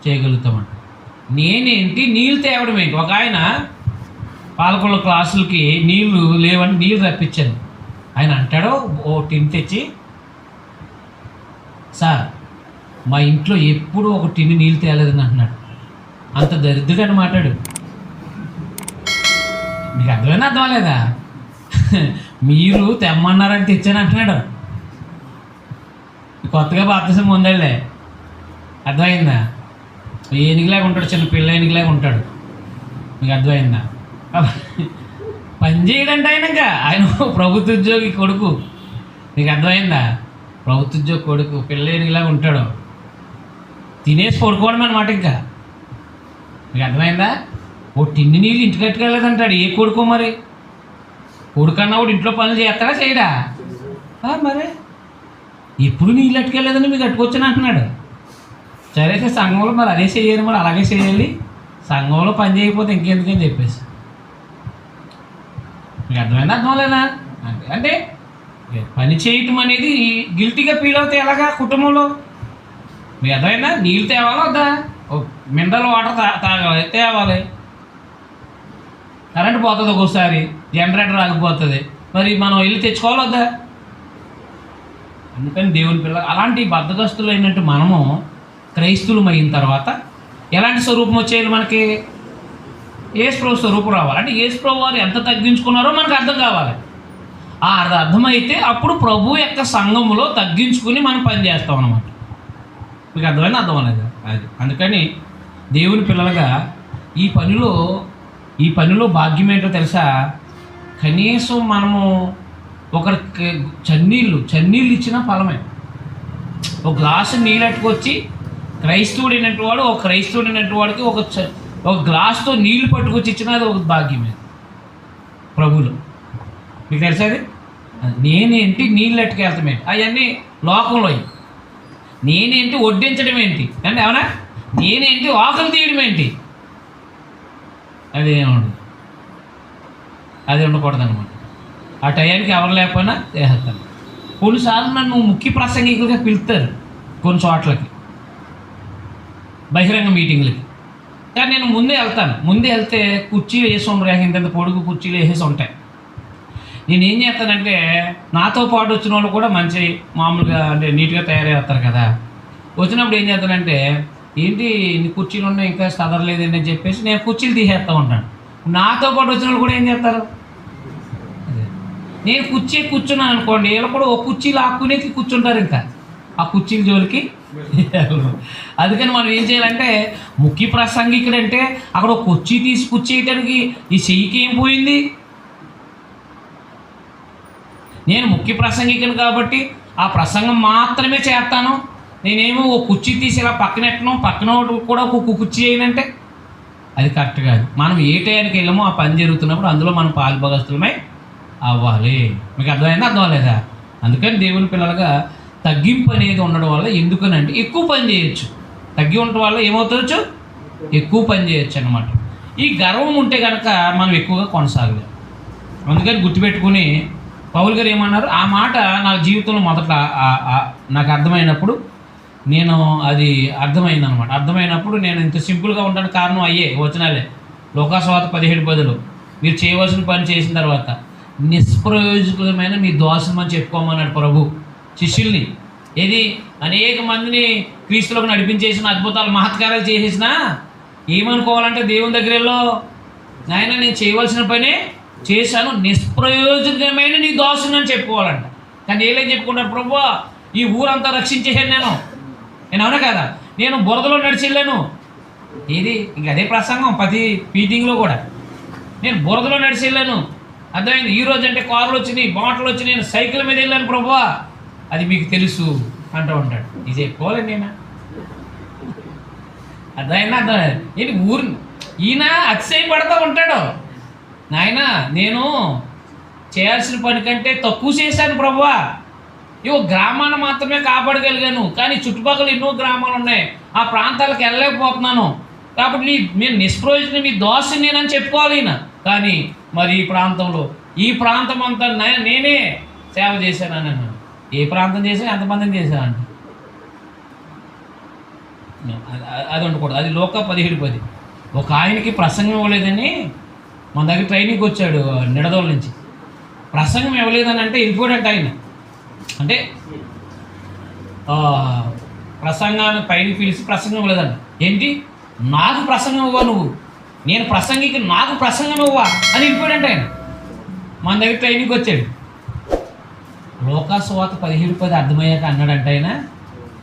చేయగలుగుతామంట. నేనేంటి నీళ్ళు తేవడం ఏంటి? ఒక ఆయన పాలకొల్ల క్లాసులకి నీళ్లు లేవని నీళ్ళు రప్పించాను. ఆయన అంటాడు, ఓ టిన్ తెచ్చి సార్ మా ఇంట్లో ఎప్పుడు ఒక టిన్ని నీళ్ళు తేలేదని అంటున్నాడు. అంత దరిద్రుడని మాట్లాడు. మీకు అర్థమైనా అర్థం లేదా? మీరు తెమ్మన్నారని తెచ్చాను అంటున్నాడు. కొత్తగా బాప్తిసం పొందాడులే, అర్థమైందా? ఏనుగులాగా ఉంటాడు, చిన్న పిల్ల ఏనుగులాగా ఉంటాడు. మీకు అర్థమైందా? పని చేయడంటే ఆయన ప్రభుత్వ ఉద్యోగి కొడుకు. మీకు అర్థమైందా? ప్రభుత్వ ఉద్యోగి కొడుకు పిల్ల ఏనుగులాగా ఉంటాడు. తినేసి పడుకోవడం అన్నమాట. ఇంకా మీకు అర్థమైందా? ఓ టిన్ని నీళ్ళు ఇంటికి కట్టుకెళ్ళలేదంటాడు. ఏ కొడుకో మరి? కొడుకన్నా కూడా ఇంట్లో పనులు చేస్తాడా చేయడా? మరి ఎప్పుడు నీళ్ళు అట్టుకెళ్ళలేదని మీకు కట్టుకొచ్చాను అంటున్నాడు. సరే సంఘంలో మరి అదే చేయాలి, మరి అలాగే చేయాలి. సంఘంలో పని చేయకపోతే ఇంకెందుకని చెప్పేసి. మీకు అర్థమైందా? అర్థం లేదా? అంటే పని చేయటం అనేది గిల్టీగా ఫీల్ అవుతాయి ఎలాగా కుటుంబంలో. మీకు అర్థమైందా? నీళ్ళు తేవాలా వద్దా? మినరల్ వాటర్ తాగాలి, తేవాలి. కరెంట్ పోతుంది, ఒక్కోసారి జనరేటర్ ఆగిపోతుంది, మరి మనం వెళ్ళి తెచ్చుకోవాలి వద్దా? అందుకని దేవుని పిల్ల అలాంటి బద్ధకస్తులు అయినట్టు మనము క్రైస్తువులం అయిన తర్వాత ఎలాంటి స్వరూపం వచ్చేయాలి మనకి? యేసుప్రభు స్వరూపం రావాలి. అంటే యేసుప్రభు వారు ఎంత తగ్గించుకున్నారో మనకు అర్థం కావాలి. ఆ అర్థమైతే అప్పుడు ప్రభు యొక్క సంఘములో తగ్గించుకుని మనం పని చేస్తాం అన్నమాట. మీకు అర్థమైనా అర్థం అనేది అది. అందుకని దేవుని పిల్లలుగా ఈ పనిలో భాగ్యం ఏంటో తెలుసా? కనీసం మనము ఒకరికి చన్నీళ్ళు ఇచ్చిన ఫలమే. ఒక గ్లాసు నీళ్ళు అట్టుకొచ్చి క్రైస్తవుడైనట్టు వాడు ఒక క్రైస్తవుడైనట్టు వాడికి ఒక గ్లాసుతో నీళ్లు పట్టుకొచ్చి ఇచ్చినది ఒక భాగ్యమే ప్రభువులో. మీకు తెలుసా అది? నేనేంటి నీళ్ళు అట్టుకెళ్తామేంటి అవన్నీ లోకంలో. నేనేంటి వడ్డించడం ఏంటి అంటే అవునా? నేనేంటి ఆకలి తీయడం ఏంటి? అది ఉండకూడదు అనమాట. ఆ టయానికి ఎవరు లేకపోయినా చేస్తాను. కొన్నిసార్లు నన్ను ముఖ్య ప్రసంగికులుగా పిలుస్తారు కొన్ని చోట్లకి, బహిరంగ మీటింగ్లకి. కానీ నేను ముందే వెళ్తే కుర్చీలు వేసి ఉండరు, ఇంత పొడుగు కుర్చీలు వేసేసి ఉంటాయి. నేనేం చేస్తానంటే నాతో పాటు వచ్చిన వాళ్ళు కూడా మంచి మామూలుగా అంటే నీట్గా తయారవుతారు కదా. వచ్చినప్పుడు ఏం చేస్తానంటే ఏంటి నీ కుర్చీలు ఉన్నాయి ఇంకా చదవలేదండి అని చెప్పేసి నేను కుర్చీలు తీసేస్తూ ఉంటాను. నాతో పాటు వచ్చిన వాళ్ళు కూడా ఏం చేస్తారు? నేను కూర్చున్నాను అనుకోండి, వీళ్ళు కూడా ఒక కుర్చీ లాక్కునే కూర్చుంటారు. ఇంకా ఆ కుర్చీల జోలికి. అందుకని మనం ఏం చేయాలంటే ముఖ్య ప్రసంగికుడు అంటే అక్కడ ఒక కుర్చీ తీసి కూర్చేయటానికి ఈ చెయ్యికి ఏం పోయింది? నేను ముఖ్య ప్రసంగికుడు కాబట్టి ఆ ప్రసంగం మాత్రమే చేస్తాను. నేనేమో ఒక కుర్చీ తీసి ఇలా పక్కన కూడా ఒక కుర్చీ చేయనంటే అది కరెక్ట్ కాదు. మనం ఏ టయానికి వెళ్ళామో ఆ పని జరుగుతున్నప్పుడు అందులో మనం పాలుభాగస్తులమై అవ్వాలి. మీకు అర్థమైందా? అర్థం లేదా? అందుకని దేవుని పిల్లలుగా తగ్గింపు అనేది ఉండడం వల్ల ఎందుకనంటే ఎక్కువ పని చేయొచ్చు. తగ్గి ఉండటం వల్ల ఏమవుతుందో ఎక్కువ పని చేయొచ్చు అన్నమాట. ఈ గర్వం ఉంటే కనుక మనం ఎక్కువగా కొనసాగలేము. అందుకని గుర్తుపెట్టుకుని పౌలు గారు ఏమన్నారు? ఆ మాట నా జీవితంలో మొదట నాకు అర్థమైనప్పుడు అది అర్థమైందనమాట. అర్థమైనప్పుడు నేను ఇంత సింపుల్గా ఉండడానికి కారణం వచనాలే. లోకాసువార్త 17:10 మీరు చేయవలసిన పని చేసిన తర్వాత నిష్ప్రయోజకమైన మీ దోషం అని చెప్పుకోమన్నాడు ప్రభు శిష్యుల్ని. ఏది అనేక మందిని క్రీస్తులోకి నడిపించేసిన అద్భుతాలు మహత్కారాలు చేసేసినా ఏమనుకోవాలంటే దేవుని దగ్గరలో నాయన నేను చేయవలసిన పనే చేశాను, నిష్ప్రయోజకమైన నీ దోషం అని చెప్పుకోవాలంట. కానీ ఏలేం చెప్పుకుంటారు? ప్రభు ఈ ఊరంతా రక్షించేసాను నేను అవునా కదా, నేను బురదలో నడిచి వెళ్ళాను. ఇంక అదే ప్రసంగం ప్రతి మీటింగ్లో కూడా నేను బురదలో నడిచి వెళ్ళాను. అర్థమైంది? ఈరోజు అంటే కార్లు వచ్చినాయి, బాటలు వచ్చి నేను సైకిల్ మీద వెళ్ళాను ప్రభువా, అది మీకు తెలుసు అంటూ ఉంటాడు. ఇది చెప్పుకోవాలండి నేను. అర్థమైందా? ఈయన అతిశయపడుతూ ఉంటాడు. నాయన నేను చేయాల్సిన పని కంటే తక్కువ చేశాను ప్రభువా, ఇవో గ్రామాన్ని మాత్రమే కాపాడగలిగాను, కానీ చుట్టుపక్కల ఎన్నో గ్రామాలు ఉన్నాయి, ఆ ప్రాంతాలకు వెళ్ళలేకపోతున్నాను, కాబట్టి నేను నిష్ప్రయోజనం మీ దోషం నేనని చెప్పుకోవాలి ఈయన. కానీ మరి ఈ ప్రాంతం అంతా నేనే సేవ చేశాను అన్నాను. ఏ ప్రాంతం చేశాను? ఎంతమందిని చేశానంట. అది ఉండకూడదు. అది లోక 17:10. ఒక ఆయనకి ప్రసంగం ఇవ్వలేదని మన దగ్గర ట్రైనింగ్కి వచ్చాడు నిడదోల నుంచి. ప్రసంగం ఇవ్వలేదని అంటే వెళ్ళిపోయాడంట ఆయన. అంటే ప్రసంగాన్ని పైకి పిలిచి ప్రసంగం ఇవ్వలేదంట. ఏంటి, నాకు ప్రసంగం ఇవ్వ, నువ్వు నేను ప్రసంగికి నాకు ప్రసంగం ఇవ్వా అని వెళ్ళిపోయాడంట ఆయన. మన దగ్గర ట్రైనింగ్కి వచ్చాడు. లోకాసువార్త 17:10 అర్థమయ్యాక అన్నాడంట ఆయన,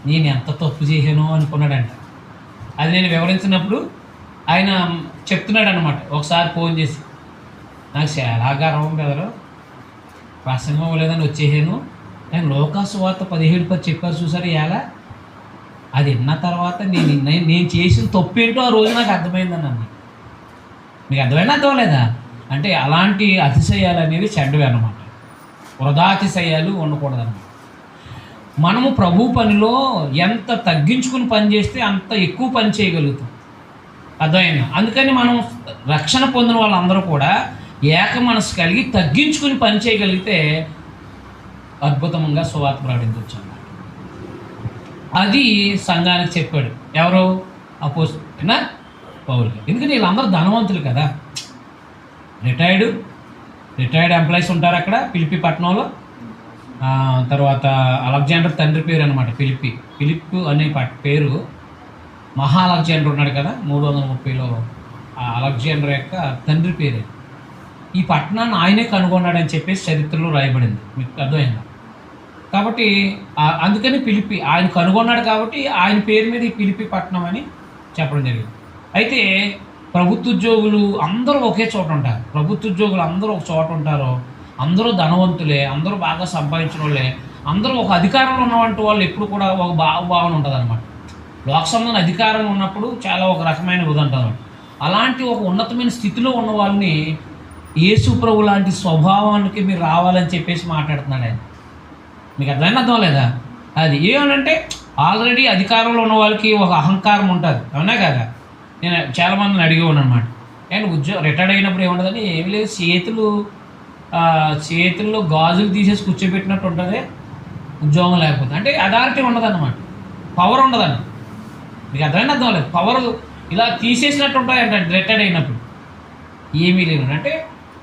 నేను ఎంత తప్పు చేశానో అనుకున్నాడంట. అది నేను వివరించినప్పుడు ఆయన చెప్తున్నాడు అనమాట. ఒకసారి ఫోన్ చేసి, నాకు చాలా గర్వం బెదరు, ప్రసంగం ఇవ్వలేదని వచ్చేసాను, నేను లోకాసువార్త 17:10 చెప్పారు చూసారు ఇవాళ, అది విన్న తర్వాత నేను చేసిన తప్పు ఏంటో ఆ రోజు నాకు అర్థమైందని అన్న. మీకు అర్థమైనా అర్థమలేదా అంటే అలాంటి అతిశయాలు అనేవి చెడ్డవి అన్నమాట. వృధాతిశయాలు ఉండకూడదన్నమాట. మనము ప్రభు పనిలో ఎంత తగ్గించుకుని పని చేస్తే అంత ఎక్కువ పని చేయగలుగుతాం. అర్థమైనా? అందుకని మనం రక్షణ పొందిన వాళ్ళందరూ కూడా ఏక మనసు కలిగి తగ్గించుకుని పని చేయగలిగితే అద్భుతంగా సువార్త ప్రకటించవచ్చు అన్నమాట. అది సంఘానికి చెప్పాడు. ఎవరు? అపోస్తలుడైన పౌలు. ఎందుకంటే వీళ్ళందరూ ధనవంతులు కదా, రిటైర్డ్ ఎంప్లాయీస్ ఉంటారు అక్కడ ఫిలిప్పి పట్టణంలో. తర్వాత అలెగ్జాండర్ తండ్రి పేరు అనమాట ఫిలిప్ అనే పేరు. మహా అలెగ్జాండర్ ఉన్నాడు కదా 330లో, ఆ అలెగ్జాండర్ యొక్క తండ్రి పేరు. ఈ పట్టణాన్ని ఆయనే కనుగొన్నాడని చెప్పేసి చరిత్రలో రాయబడింది. మీకు అర్థమైందా? కాబట్టి అందుకని ఫిలిప్పి ఆయన కనుగొన్నాడు కాబట్టి ఆయన పేరు మీద ఈ ఫిలిప్పి పట్టణం అని చెప్పడం జరిగింది. అయితే ప్రభుత్వ ఉద్యోగులు అందరూ ఒకే చోట ఉంటారు. ప్రభుత్వ ఉద్యోగులు అందరూ ఒక చోట ఉంటారు. అందరూ ధనవంతులే, అందరూ బాగా సంపాదించిన వాళ్ళే, అందరూ ఒక అధికారంలో ఉన్నవంటి వాళ్ళు ఎప్పుడు కూడా ఒక భావన ఉంటుంది అనమాట. లోక సంబంధం అధికారం ఉన్నప్పుడు చాలా ఒక రకమైన ఉంటుంది. అలాంటి ఒక ఉన్నతమైన స్థితిలో ఉన్న వాళ్ళని యేసు ప్రభు లాంటి స్వభావానికి మీరు రావాలని చెప్పేసి మాట్లాడుతున్నాడు ఆయన. మీకు అర్థం లేదా? అది ఏమనంటే ఆల్రెడీ అధికారంలో ఉన్న వాళ్ళకి ఒక అహంకారం ఉంటుంది, అవునా కదా? నేను చాలామందిని అడిగేవాను అనమాట. అండ్ రిటైర్డ్ అయినప్పుడు ఏముంటుందని, ఏమి లేదు, చేతుల్లో గాజులు తీసేసి కూర్చోబెట్టినట్టు ఉంటుంది ఉద్యోగం లేకపోతే. అంటే అథారిటీ ఉండదన్నమాట, పవర్ ఉండదన్న. మీకు అర్థం లేదు? పవర్ ఇలా తీసేసినట్టు ఉంటాయి అంటే రిటైర్డ్ అయినప్పుడు ఏమీ లేదు. అంటే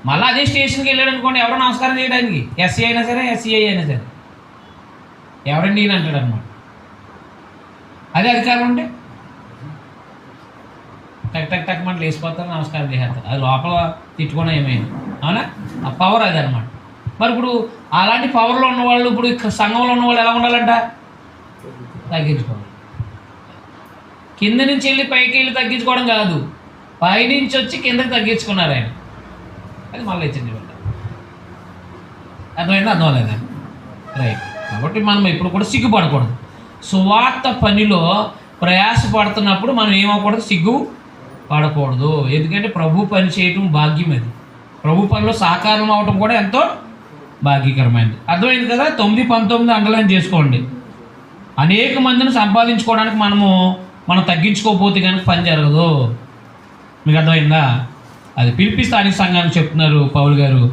మళ్ళీ అదే స్టేషన్కి వెళ్ళాడు అనుకోండి, ఎవరో నమస్కారం చేయడానికి, ఎస్సీ అయినా సరే ఎస్సీఐ అయినా సరే, ఎవరండి ఈయన అంటాడు అనమాట. అదే అధికారం ఉంటే టక్ మంటలు వేసిపోతారు, నమస్కారం చేసేస్తారు. అది లోపల తిట్టుకోవడం ఏమైంది, అవునా? ఆ పవర్ అది అనమాట. మరి ఇప్పుడు అలాంటి పవర్లో ఉన్నవాళ్ళు ఇప్పుడు సంఘంలో ఉన్నవాళ్ళు ఎలా ఉండాలంట? తగ్గించుకోవాలి. కింద నుంచి వెళ్ళి పైకి వెళ్ళి తగ్గించుకోవడం కాదు, పైనుంచి వచ్చి కిందకి తగ్గించుకున్నారు ఆయన. అది మళ్ళీ ఇచ్చింది అర్థమైందా? అర్థం లేదా? రైట్. కాబట్టి మనం ఇప్పుడు కూడా సిగ్గుపడకూడదు. సువార్త పనిలో ప్రయాసపడుతున్నప్పుడు మనం ఏమవకూడదు, సిగ్గు పడకూడదు. ఎందుకంటే ప్రభు పని చేయటం భాగ్యం. అది ప్రభు పనిలో సహకారం అవటం కూడా ఎంతో భాగ్యకరమైనది. అర్థమైంది కదా? 9-19 అండర్లైన్ చేసుకోండి. అనేక మందిని సంపాదించుకోవడానికి మనం తగ్గించుకోకపోతే కనుక పని జరగదు. మీకు అర్థమైందా? అది ఫిలిప్పీ స్థానిక సంఘానికి చెప్తున్నారు పౌలు గారు.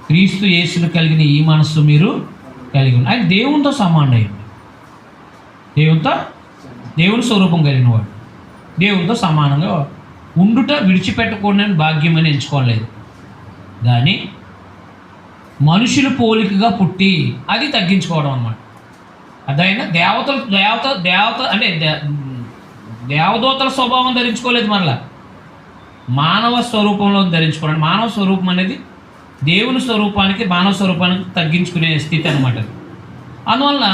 క్రీస్తు యేసును కలిగిన ఈ మనస్సు మీరు కలిగి ఆయన దేవునితో సమానం అయ్యండి. దేవుని స్వరూపం కలిగిన వాడు దేవునితో సమానంగా ఉండుట విడిచిపెట్టకూడని భాగ్యం అని ఎంచుకోలేదు. కానీ మనుషులు పోలికగా పుట్టి అది తగ్గించుకోవడం అన్నమాట. అదైనా దేవత అంటే దేవదూతల స్వభావం ధరించుకోలేదు, మరలా మానవ స్వరూపంలో ధరించుకోవడం. మానవ స్వరూపం అనేది దేవుని స్వరూపానికి మానవ స్వరూపానికి తగ్గించుకునే స్థితి అనమాట. అందువల్ల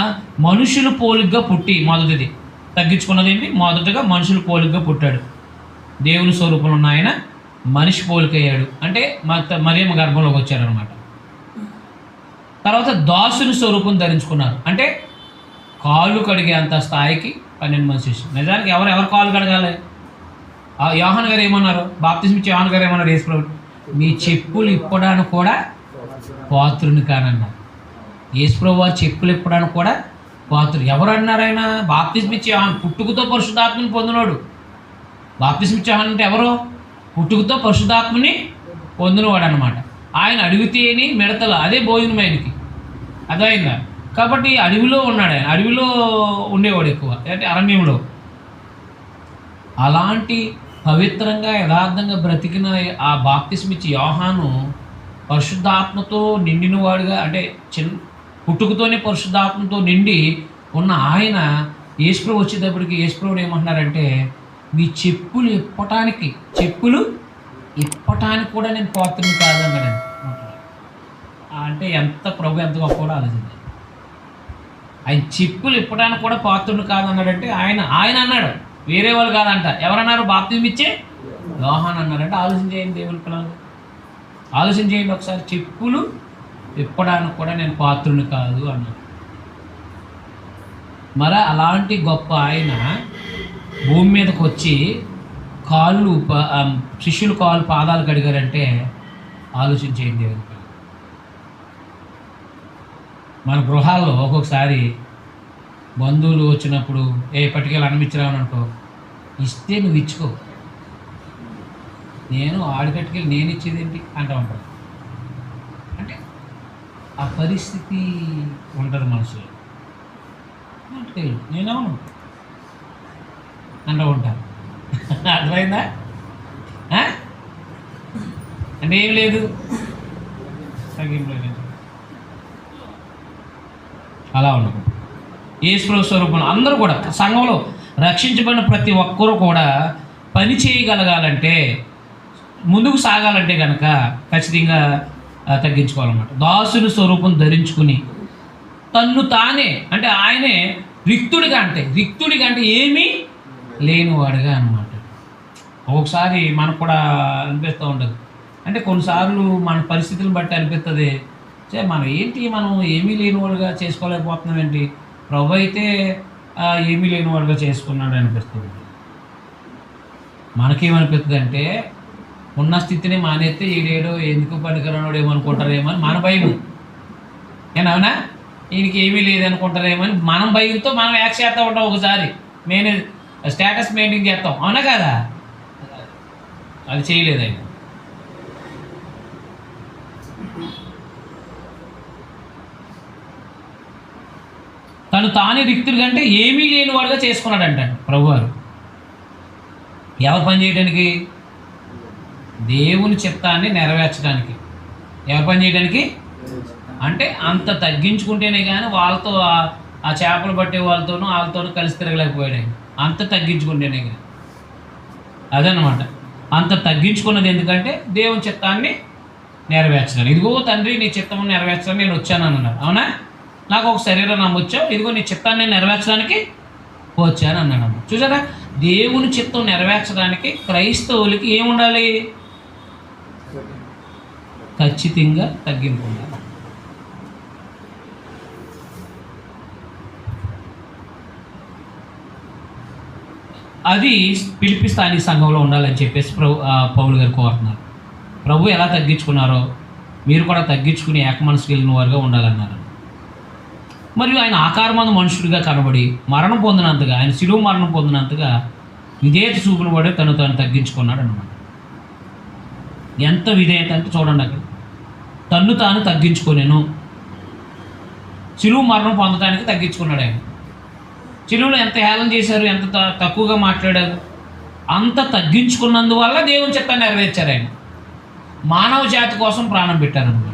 మనుషులు పోలికగా పుట్టి మొదటిది తగ్గించుకున్నది ఏంటి? మొదటగా మనుషులు పోలికగా పుట్టాడు. దేవుని స్వరూపంలో ఉన్న ఆయన మనిషి పోలికయ్యాడు, అంటే మరియమ్మ గర్భంలోకి వచ్చారనమాట. తర్వాత దాసుని స్వరూపం ధరించుకున్నారు, అంటే కాళ్ళు కడిగే అంత స్థాయికి 12 మంది శిష్యులు. నిజానికి ఎవరు కాళ్ళు కడగాలి? యోహాన్ గారు ఏమన్నారు? బాప్తిస్మ ఇచ్చే యోహాన్ గారు ఏమన్నారు? యేసు ప్రభు మీ చెప్పులు ఇప్పడానికి కూడా పాత్రుని కానన్నారు. యేసు ప్రభు వారి చెప్పులు ఇప్పడానికి కూడా పాత్రుడు. ఎవరు అన్నారు? ఆయన బాప్తిస్మ ఇచ్చే యోహాన్, పుట్టుకతో పరిశుద్ధాత్మని పొందినోడు. బాప్తిస్మ ఇచ్చే యోహాన్ అంటే ఎవరు? పుట్టుకతో పరిశుద్ధాత్మని పొందినవాడు అనమాట. ఆయన అడిగితేని మిడతలు, అదే భోజనం ఆయనకి. అదైందా? కాబట్టి అడవిలో ఉన్నాడు ఆయన, అడవిలో ఉండేవాడు ఎక్కువ, అంటే అరణ్యంలో. అలాంటి పవిత్రంగా యథార్థంగా బ్రతికిన ఆ బాప్తిస్మిచ్చి యోహాను పరిశుద్ధాత్మతో నిండినవాడుగా, అంటే పుట్టుకతోనే పరిశుద్ధాత్మతో నిండి ఉన్న ఆయన యేసుప్రభు వచ్చేటప్పటికి యేసుప్రభుడు ఏమంటున్నారంటే, మీ చెప్పులు ఇప్పటానికి కూడా నేను పాత్రని కాదన్నాడండి. అంటే ఎంత ప్రభు ఎంత గొప్ప కూడా ఆలోచించాలి. ఆయన చెప్పులు ఇప్పడానికి కూడా పాత్రుడు కాదన్నాడంటే ఆయన అన్నాడు, వేరే వాళ్ళు కాదంట. ఎవరన్నారు? బాప్తిజం ఇచ్చే యోహాను అన్నారంటే. ఆలోచన చేయండి దేవుని పిల్లలు, ఆలోచన చేయండి ఒకసారి. చెప్పులు ఇప్పడానికి కూడా నేను పాత్రుని కాదు అన్నాడు. మరి అలాంటి గొప్ప ఆయన భూమి మీదకి వచ్చి శిష్యులు పాదాలు కడిగారంటే ఆలోచన చేయండి దేవుని పిల్లలు. మన గృహాల్లో ఒక్కొక్కసారి బంధువులు వచ్చినప్పుడు పట్టుకెళ్ళి అన్నమిచ్చిరావని అనుకో, ఇస్తే నువ్వు ఇచ్చుకో, నేను ఆడికట్టుకెళ్ళి నేను ఇచ్చేది ఏంటి అంటూ ఉంటాను. అంటే ఆ పరిస్థితి ఉంటుంది మనసులో. నేనవును అంటూ ఉంటాను. అర్థమైందా? అంటే ఏం లేదు, అలా ఉండదు. యేసుప్రభు స్వరూపంలో అందరూ కూడా సంఘంలో రక్షించబడిన ప్రతి ఒక్కరూ కూడా పని చేయగలగాలంటే, ముందుకు సాగాలంటే కనుక ఖచ్చితంగా తగ్గించుకోవాలన్నమాట. దాసుని స్వరూపం ధరించుకుని తన్ను తానే, అంటే ఆయనే రిక్తుడిగా అంటే ఏమీ లేనివాడుగా అన్నమాట. ఒకసారి మనకు కూడా అనిపిస్తూ ఉంటుంది. అంటే కొన్నిసార్లు మన పరిస్థితులను బట్టి అనిపిస్తుంది, మనం ఏమీ లేనివాడుగా చేసుకోలేకపోతున్నాం ఏంటి, ప్రభు అయితే ఏమీ లేనివాడుగా చేసుకున్నాడు అనిపిస్తుంది. మనకేమనిపిస్తుంది అంటే, ఉన్న స్థితిని మానేస్తే ఈడేడో ఎందుకు పనికిరానోడు ఏమనుకుంటారేమో అని మన భయం. అవునా? ఈయనకి ఏమీ లేదనుకుంటారేమో అని మనం భయంతో మనం యాక్ట్ చేస్తూ ఉంటాం. ఒకసారి స్టేటస్ మెయింటైన్ చేస్తాం, అవునా కదా? అది చేయలేదు ఆయన. తను తానే రిక్తుడిగా అంటే ఏమీ లేని వాడుగా చేసుకున్నాడంట ప్రభువారు. ఎవరు పని చేయడానికి? దేవుని చిత్తాన్ని నెరవేర్చడానికి. ఎవరు పని చేయడానికి అంటే అంత తగ్గించుకుంటేనే కానీ వాళ్ళతో ఆ చేపలు పట్టే వాళ్ళతోనూ కలిసి తిరగలేకపోయాడు ఆయన. అంత తగ్గించుకుంటేనే కానీ. అదనమాట. అంత తగ్గించుకున్నది ఎందుకంటే దేవుని చిత్తాన్ని నెరవేర్చడానికి. ఇదిగో తండ్రి నీ చిత్తము నెరవేర్చడానికి నేను వచ్చాను అన్నాడు. అవునా? నాకు ఒక శరీరం నమ్మొచ్చావు, ఇదిగో నీ చిత్తాన్ని నెరవేర్చడానికి వచ్చాను అన్నాడు. చూసారా? దేవుని చిత్తం నెరవేర్చడానికి క్రైస్తవులకి ఏముండాలి? ఖచ్చితంగా తగ్గింపు ఉండాలి. అది పిలిపి స్థానిక సంఘంలో ఉండాలని చెప్పేసి పౌలు గారు కోరుతున్నారు. ప్రభు ఎలా తగ్గించుకున్నారో మీరు కూడా తగ్గించుకుని ఏకమనసుకు వెళ్ళిన వారుగా ఉండాలన్నారు. మరియు ఆయన ఆకారమందు మనుషుడిగా కనబడి మరణం పొందినంతగా, ఆయన శిలువ మరణం పొందినంతగా విధేయత చూపును పడి తను తగ్గించుకున్నాడు అన్నమాట. ఎంత విధేయత అంటే చూడండి, అక్కడ తన్ను తాను తగ్గించుకొనేను. శిలువ మరణం పొందడానికి తగ్గించుకున్నాడు ఆయన. శిలువలో ఎంత హేళన చేశారు, ఎంత తక్కువగా మాట్లాడారు. అంత తగ్గించుకున్నందువల్ల దేవుని చిత్తాన్ని నెరవేర్చారు ఆయన. మానవ జాతి కోసం ప్రాణం పెట్టారన్నమాట.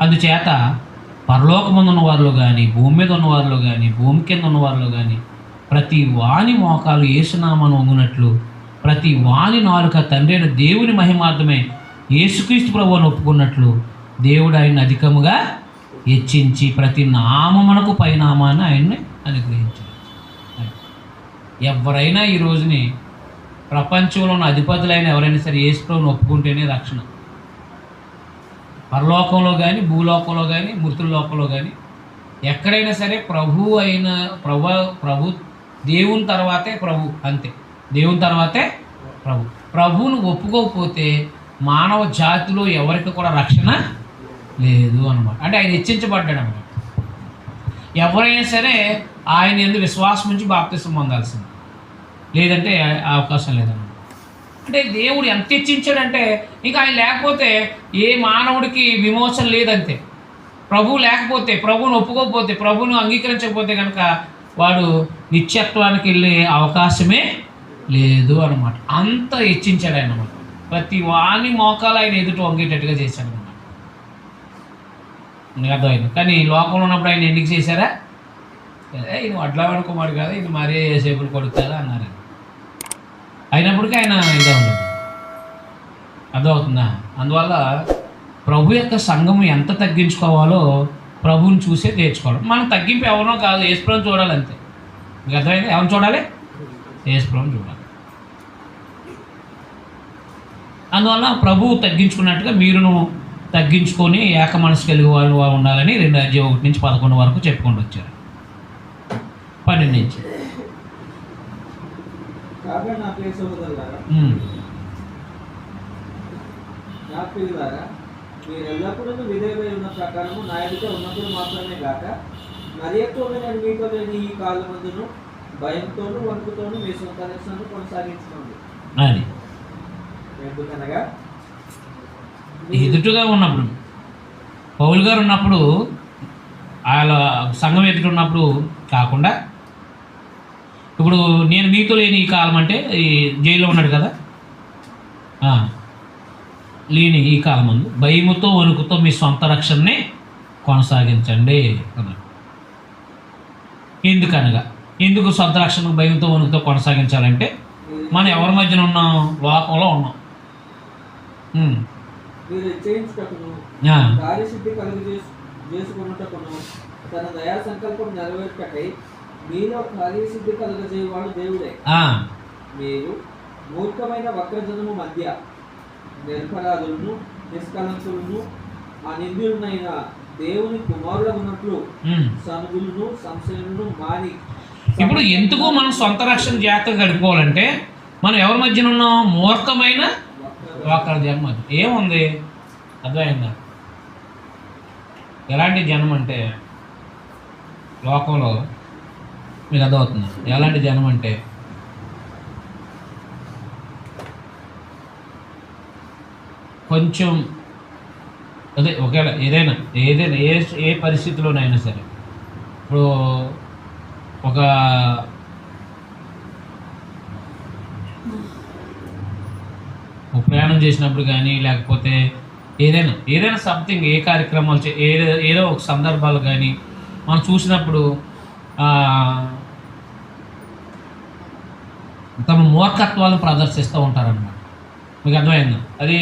అందుచేత పరలోకముందు ఉన్న వారిలో కానీ, భూమి మీద ఉన్న వారిలో కానీ, భూమి కింద ఉన్న వారిలో కానీ ప్రతి వాని మోకాలు యేసునామను వంగునట్లు, ప్రతి వాని నాలుక తండ్రి అయిన దేవుని మహిమార్థమే యేసుక్రీస్తు ప్రభువును ఒప్పుకున్నట్లు దేవుడు ఆయన్ని అధికముగా హెచ్చించి ప్రతి నామమునకు పైనామాన్ని ఆయన్ని అనుగ్రహించారు. ఎవరైనా ఈ రోజుని ప్రపంచంలో ఉన్న అధిపతులైన ఎవరైనా సరే యేసు ప్రభువును ఒప్పుకుంటేనే రక్షణ. పరలోకంలో కానీ, భూలోకంలో కానీ, మృతుల లోకంలో కానీ ఎక్కడైనా సరే ప్రభు దేవుని తర్వాతే ప్రభు, అంతే. దేవుని తర్వాతే ప్రభువును ఒప్పుకోకపోతే మానవ జాతిలో ఎవరికి కూడా రక్షణ లేదు అన్నమాట. అంటే ఆయన హెచ్చించబడ్డాడు అన్నమాట. ఎవరైనా సరే ఆయన యందు విశ్వాసం నుంచి బాప్తిసం పొందాల్సింది, లేదంటే అవకాశం లేదన్నమాట. అంటే దేవుడు ఎంత హెచ్చించాడంటే ఇంకా ఆయన లేకపోతే ఏ మానవుడికి విమోచన లేదంతే. ప్రభువు లేకపోతే, ప్రభువును ఒప్పుకోకపోతే, ప్రభువును అంగీకరించకపోతే కనుక వాడు నిత్యత్వానికి వెళ్ళే అవకాశమే లేదు అన్నమాట. అంత హెచ్చించాడు ఆయన అన్నమాట. ప్రతి వాని మోకాలు ఆయన ఎదుట వంగేటట్టుగా చేశాడు అన్నమాట. నీకు అర్థమైంది. కానీ లోకంలో ఉన్నప్పుడు ఆయన ఎందుకు చేశారా? ఈయన వడ్లవాడి కుమారుడు కదా, ఈయన మరీ సేపులు కొడుకు కదా అన్నారు. అయినప్పటికీ ఆయన ఇదే ఉండదు. అర్థమవుతుందా? అందువల్ల ప్రభు యొక్క సంఘము ఎంత తగ్గించుకోవాలో ప్రభువుని చూసే నేర్చుకోవాలి. మనం తగ్గింపు ఎవరినో కాదు, యేసుప్రభుని చూడాలి అంతే. మీకు అర్థమైంది? ఎవరిని చూడాలి? యేసుప్రభుని చూడాలి. అందువల్ల ప్రభువు తగ్గించుకున్నట్టుగా మీరును తగ్గించుకొని ఏక మనసు కలిగి వాళ్ళు ఉండాలని 2:1-11 వరకు చెప్పుకుంటూ వచ్చారు. 12 నుంచి. కాగా నా ప్రియ సహోదరులారా, నా ప్రియులారా, మీరు ఎల్లప్పుడూ విధేయులై ఉన్న ప్రకారము నా ఎదుట ఉన్నప్పుడు మాత్రమే కాక మరి ఎక్కువగా నేను మీతో లేని ఈ కాళ్ళ మందును భయంతోనూ వణుకుతోనూ మీ సొంత రక్షణను కొనసాగించుకోండి. అది ఎందుకనగా ఎదుటుగా ఉన్నప్పుడు, పౌలు గారు ఉన్నప్పుడు, వాళ్ళ సంఘం ఎదుట ఉన్నప్పుడు కాకుండా, ఇప్పుడు నేను మీతో లేని ఈ కాలం అంటే ఈ జైల్లో ఉన్నాడు కదా, లేని ఈ కాలం ముందు భయముతో వణుకుతో మీ సొంత రక్షణని కొనసాగించండి అన్నాడు. ఎందుకనగా ఎందుకు సొంత రక్షణ భయంతో వణుకుతో కొనసాగించాలంటే మనం ఎవరి మధ్యన ఉన్నాం? లోకంలో ఉన్నాం. మీరు నిశ్చయించుటకును కార్యసిద్ధి చేసుకున్నటకును తన దయా సంకల్పం నెరవేర్చకై మీలో కార్యసిద్ధి కలుగజేయవాడు దేవుడే. మీరు మూర్ఖమైన వక్రజనము మధ్య నిరపరాధులను నిష్కలంకులను అనింద్యులనైన దేవుని కుమారులగున్నట్లు సనుగులను సంశయులను మాని. ఇప్పుడు ఎందుకు మనం సొంత రక్షణ జాగ్రత్తగా గడుపుకోవాలంటే మనం ఎవరి మధ్యన ఉన్నాం? మూర్ఖమైన వక్ర జన్మ. ఏముంది? అర్థమైందా? ఎలాంటి జన్మ అంటే లోకంలో మీకు అర్థమవుతుంది. ఎలాంటి జన్మ అంటే కొంచెం అదే ఒకవేళ ఏదైనా ఏ పరిస్థితిలోనైనా సరే, ఇప్పుడు ఒక ప్రయాణం చేసినప్పుడు కానీ, లేకపోతే ఏదైనా సంథింగ్, ఏ కార్యక్రమాలు ఏదో ఒక సందర్భాలు కానీ మనం చూసినప్పుడు తమ మూర్ఖత్వాలను ప్రదర్శిస్తూ ఉంటారన్నమాట. మీకు అర్థమైందా? అది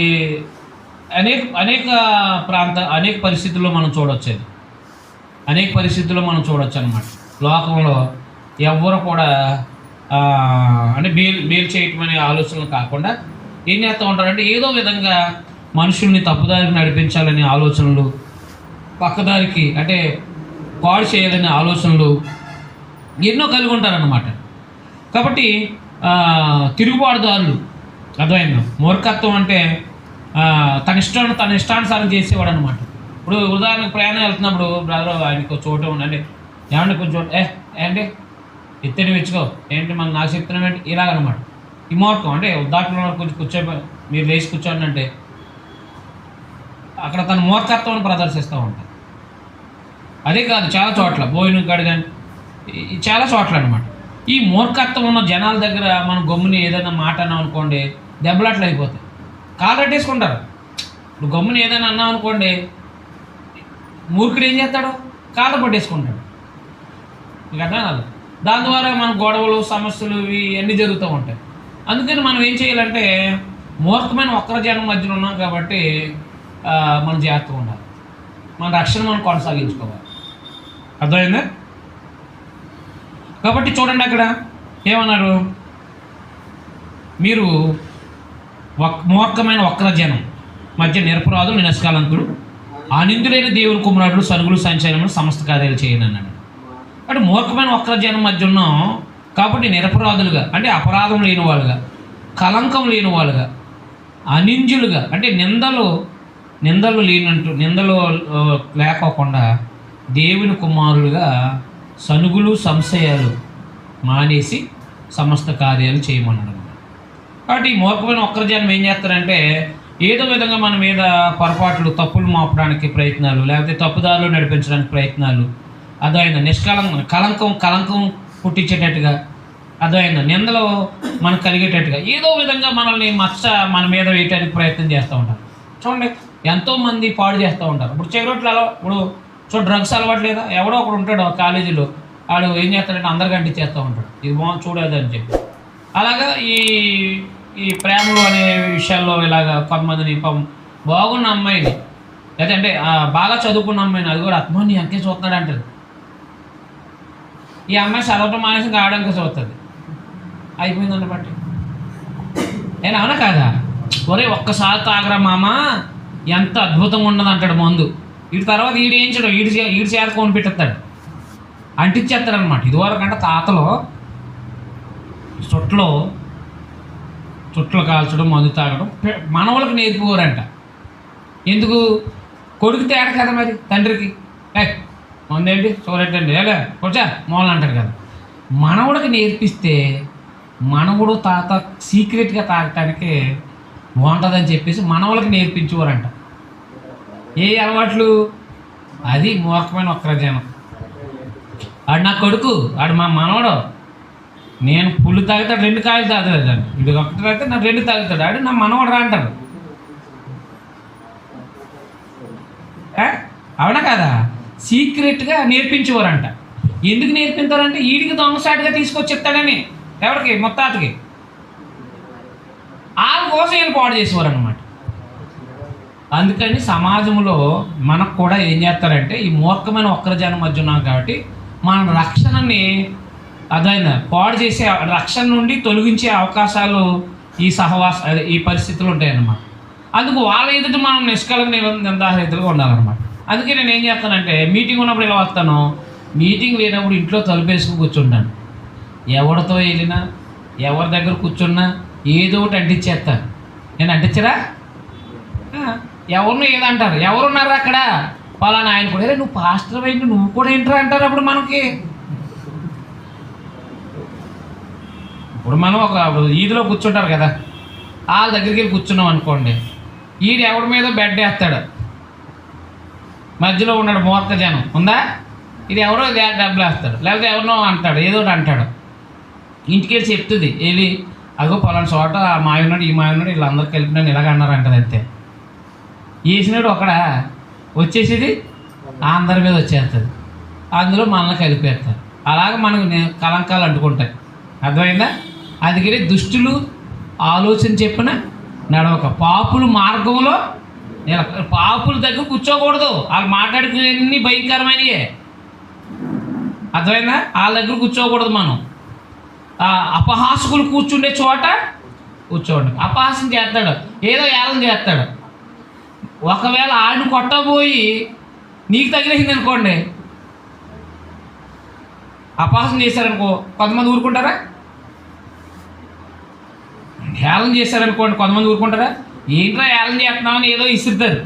అనేక పరిస్థితుల్లో మనం చూడవచ్చు. అది అనేక పరిస్థితుల్లో మనం చూడవచ్చు అన్నమాట. లోకంలో ఎవ్వరు కూడా అంటే మేలు చేయటం అనే ఆలోచనలు కాకుండా ఏం చేస్తూ ఉంటారంటే ఏదో విధంగా మనుషుల్ని తప్పుదారికి నడిపించాలనే ఆలోచనలు, పక్కదారికి అంటే పాడు చేయాలనే ఆలోచనలు ఎన్నో కలిగి ఉంటారన్నమాట. కాబట్టి తిరుగుబాటుదారులు, అర్థమైందా? మూర్ఖత్వం అంటే తన ఇష్టానుసారం చేసేవాడు అనమాట. ఇప్పుడు ఉదాహరణకు ప్రయాణం వెళ్తున్నప్పుడు బ్రదర్ ఆయనకు చోటు ఉండండి, ఏమంటే కొంచెం ఏంటి ఎత్తని మెచ్చుకో, ఏంటి మనం నాకు చెప్తున్నాం ఏంటి, ఇలాగనమాట. ఈ మూర్ఖం అంటే దాంట్లో కొంచెం మీరు లేచి కూర్చోండి అంటే అక్కడ తన మూర్ఖత్వాన్ని ప్రదర్శిస్తూ ఉంటారు. అదే కాదు, చాలా చోట్ల బోయిన కాడు కానీ చాలా చోట్ల అనమాట. ఈ మూర్ఖత్వం ఉన్న జనాల దగ్గర మనం గమ్ముని ఏదైనా మాట అన్నాం అనుకోండి, దెబ్బలాట్లు అయిపోతాయి, కాలు కట్టేసుకుంటారు. ఇప్పుడు గమ్ముని ఏదైనా అన్నాం అనుకోండి, మూర్ఖుడు ఏం చేస్తాడు? కాళ్ళు పట్టేసుకుంటాడు. మీకు అర్థం కాదు. దాని ద్వారా మన గొడవలు, సమస్యలు ఇవన్నీ జరుగుతూ ఉంటాయి. అందుకని మనం ఏం చేయాలంటే మూర్ఖమైన ఒక్కరి జనం మధ్యలో ఉన్నాం కాబట్టి మనం జాగ్రత్తగా ఉండాలి. మన రక్షణ మనం కొనసాగించుకోవాలి. అర్థమైందా? కాబట్టి చూడండి అక్కడ ఏమన్నారు? మీరు మూర్ఖమైన వక్ర జనం మధ్య నిరపరాధులు, నిష్కలంకులు, అనిందులైన దేవుని కుమారుడు, సరుగులు సంచలనములు సమస్త కార్యాలు చేయను అన్నాడు. అంటే మూర్ఖమైన వక్ర జనం మధ్య ఉన్నాం కాబట్టి నిరపరాధులుగా అంటే అపరాధం లేని వాళ్ళుగా, కలంకం లేని వాళ్ళుగా, అనింజులుగా అంటే నిందలు లేకోకుండా దేవుని కుమారులుగా సనుగులు సంశయాలు మానేసి సమస్త కార్యాలు చేయమన్నాడు. కాబట్టి ఈ మూర్ఖమైన ఒక్కరిజనం ఏం చేస్తారంటే ఏదో విధంగా మన మీద పొరపాట్లు, తప్పులు మోపడానికి ప్రయత్నాలు, లేకపోతే తప్పుదారులు నడిపించడానికి ప్రయత్నాలు, అదైన కలంకం పుట్టించేటట్టుగా, అదైన నిందలు మనకు కలిగేటట్టుగా ఏదో విధంగా మనల్ని మన మీద వేయటానికి ప్రయత్నం చేస్తూ ఉంటారు. చూడండి, ఎంతోమంది పాడు చేస్తూ ఉంటారు. ఇప్పుడు చెవిరొట్లు ఇప్పుడు సో డ్రగ్స్ అలవాటు లేదా? ఎవడో ఒకడు ఉంటాడు ఆ కాలేజీలో, వాడు ఏం చేస్తాడంటే అందరికీ అంటించేస్తూ ఉంటాడు, ఇది బాగుంది చూడదని చెప్పి. అలాగా ఈ ప్రేమలు అనే విషయాల్లో ఇలాగ కొంతమందిని బాగున్న అమ్మాయిని లేదంటే బాగా చదువుకున్న అమ్మాయిని అది కూడా అత్మని అంకే చూస్తున్నాడు అంటారు. ఈ అమ్మాయి చదవటం మానేసి ఆడడానికి చూస్తుంది, అయిపోయిందండి బట్టి. నేను అవునా కాదా? ఒరే ఒక్కసారి తాగరా మామ ఎంత అద్భుతంగా ఉన్నది అంటాడు మందు. వీడి తర్వాత వీడు ఏం చేయడం, వీడి చేత కొని పెట్టేస్తాడు, అంటించేస్తాడు అనమాట. ఇదివరకు అంటే తాతలో చుట్లు కాల్చడం మందు తాగడం మనవలకు నేర్పుకోరంట. ఎందుకు? కొడుకు తేడా కదా మరి తండ్రికి, మందేంటి చూడటండి ఎలా కూర్చా మూలన అంటారు కదా. మనవడికి నేర్పిస్తే మనవడు తాత సీక్రెట్గా తాగటానికి బాగుంటుందని చెప్పేసి మనవలకి నేర్పించేవారంట. ఏ అలవాట్లు? అది మూర్ఖమైన ఒక్కరజనం. ఆడు నా కొడుకు, ఆడు మా మనవడు, నేను పుల్లు తాగుతాడు 2 కాయలు తాగుతాడు అండి, ఇది ఒకటి తాగితే నాకు 2 తాగుతాడు, ఆడు నా మనవడు రా అంటారు. అవునా కదా? సీక్రెట్గా నేర్పించేవారంట. ఎందుకు నేర్పించారంటే వీడికి దొంగసాటుగా తీసుకొచ్చి చెప్తాడని. ఎవరికి? మొత్తాతకి. వాళ్ళ కోసం వీళ్ళు పాడు చేసేవారు అనమాట. అందుకని సమాజంలో మనకు కూడా ఏం చేస్తారంటే ఈ మూర్ఖమైన ఒక్కరజనం మధ్య ఉన్నాం కాబట్టి మన రక్షణని అదైనా పాడు చేసే రక్షణ నుండి తొలగించే అవకాశాలు ఈ పరిస్థితులు ఉంటాయన్నమాట. అందుకు వాళ్ళ ఎదుట మనం నిష్కలంగా నిందారహితులుగా ఉండాలన్నమాట. అందుకే నేను ఏం చేస్తానంటే మీటింగ్ ఉన్నప్పుడు ఇలా వస్తాను, మీటింగ్ లేనప్పుడు ఇంట్లో తలుపేసుకుని కూర్చుంటాను. ఎవరితో వెళ్ళినా ఎవరి దగ్గర కూర్చున్నా ఏదో ఒకటి అంటించేస్తాను. నేను అంటించరా? ఎవరినో ఏదంటారు, ఎవరున్నారు అక్కడ పలానా ఆయన కూడా, నువ్వు పాస్టర్ అయింది నువ్వు కూడా ఏంటరా అంటారు. అప్పుడు మనకి ఇప్పుడు మనం ఒక ఈదిలో కూర్చుంటారు కదా, వాళ్ళ దగ్గరికి వెళ్ళి కూర్చున్నాం అనుకోండి, ఈడు ఎవరి మీద బెడ్ వేస్తాడు, మధ్యలో ఉన్నాడు మూర్ఖ జనం ఉందా, ఇది ఎవరో డబ్బులు వేస్తాడు, లేకపోతే ఎవరినో అంటాడు, ఏదో ఒకటి అంటాడు. ఇంటికి వెళ్ళి చెప్తుంది వెళ్ళి, అగో పలానా చోట మాయన్నాడు ఈ మాయన్నాడు వీళ్ళందరూ కలిపి నన్ను ఇలాగ అన్నారు అంటది. అంతే వేసినాడు ఒకడ వచ్చేసేది అందరి మీద వచ్చేస్తుంది, అందులో మనల్ని కలిపేస్తారు. అలాగే మనకు కలంకాలు అంటుకుంటాయి. అర్థమైందా? అందుకని దుష్టులు ఆలోచన చెప్పిన నడవక, పాపులు మార్గంలో పాపుల దగ్గర కూర్చోకూడదు. వాళ్ళు మాట్లాడుకునేవన్నీ భయంకరమైనయే. అర్థమైందా? వాళ్ళ దగ్గర కూర్చోకూడదు. మనం అపహాసకులు కూర్చుండే చోట కూర్చోండి. అపహాసం చేస్తాడు, ఏదో ఏలం చేస్తాడు. ఒకవేళ ఆయన కొట్టబోయి నీకు తగిలేసింది అనుకోండి, అపహాసం చేశారనుకో కొంతమంది ఊరుకుంటారా? హేళన చేశారనుకోండి కొంతమంది ఊరుకుంటారా? ఏంట్రా హేళన చేస్తున్నామని ఏదో ఇస్తుతారు.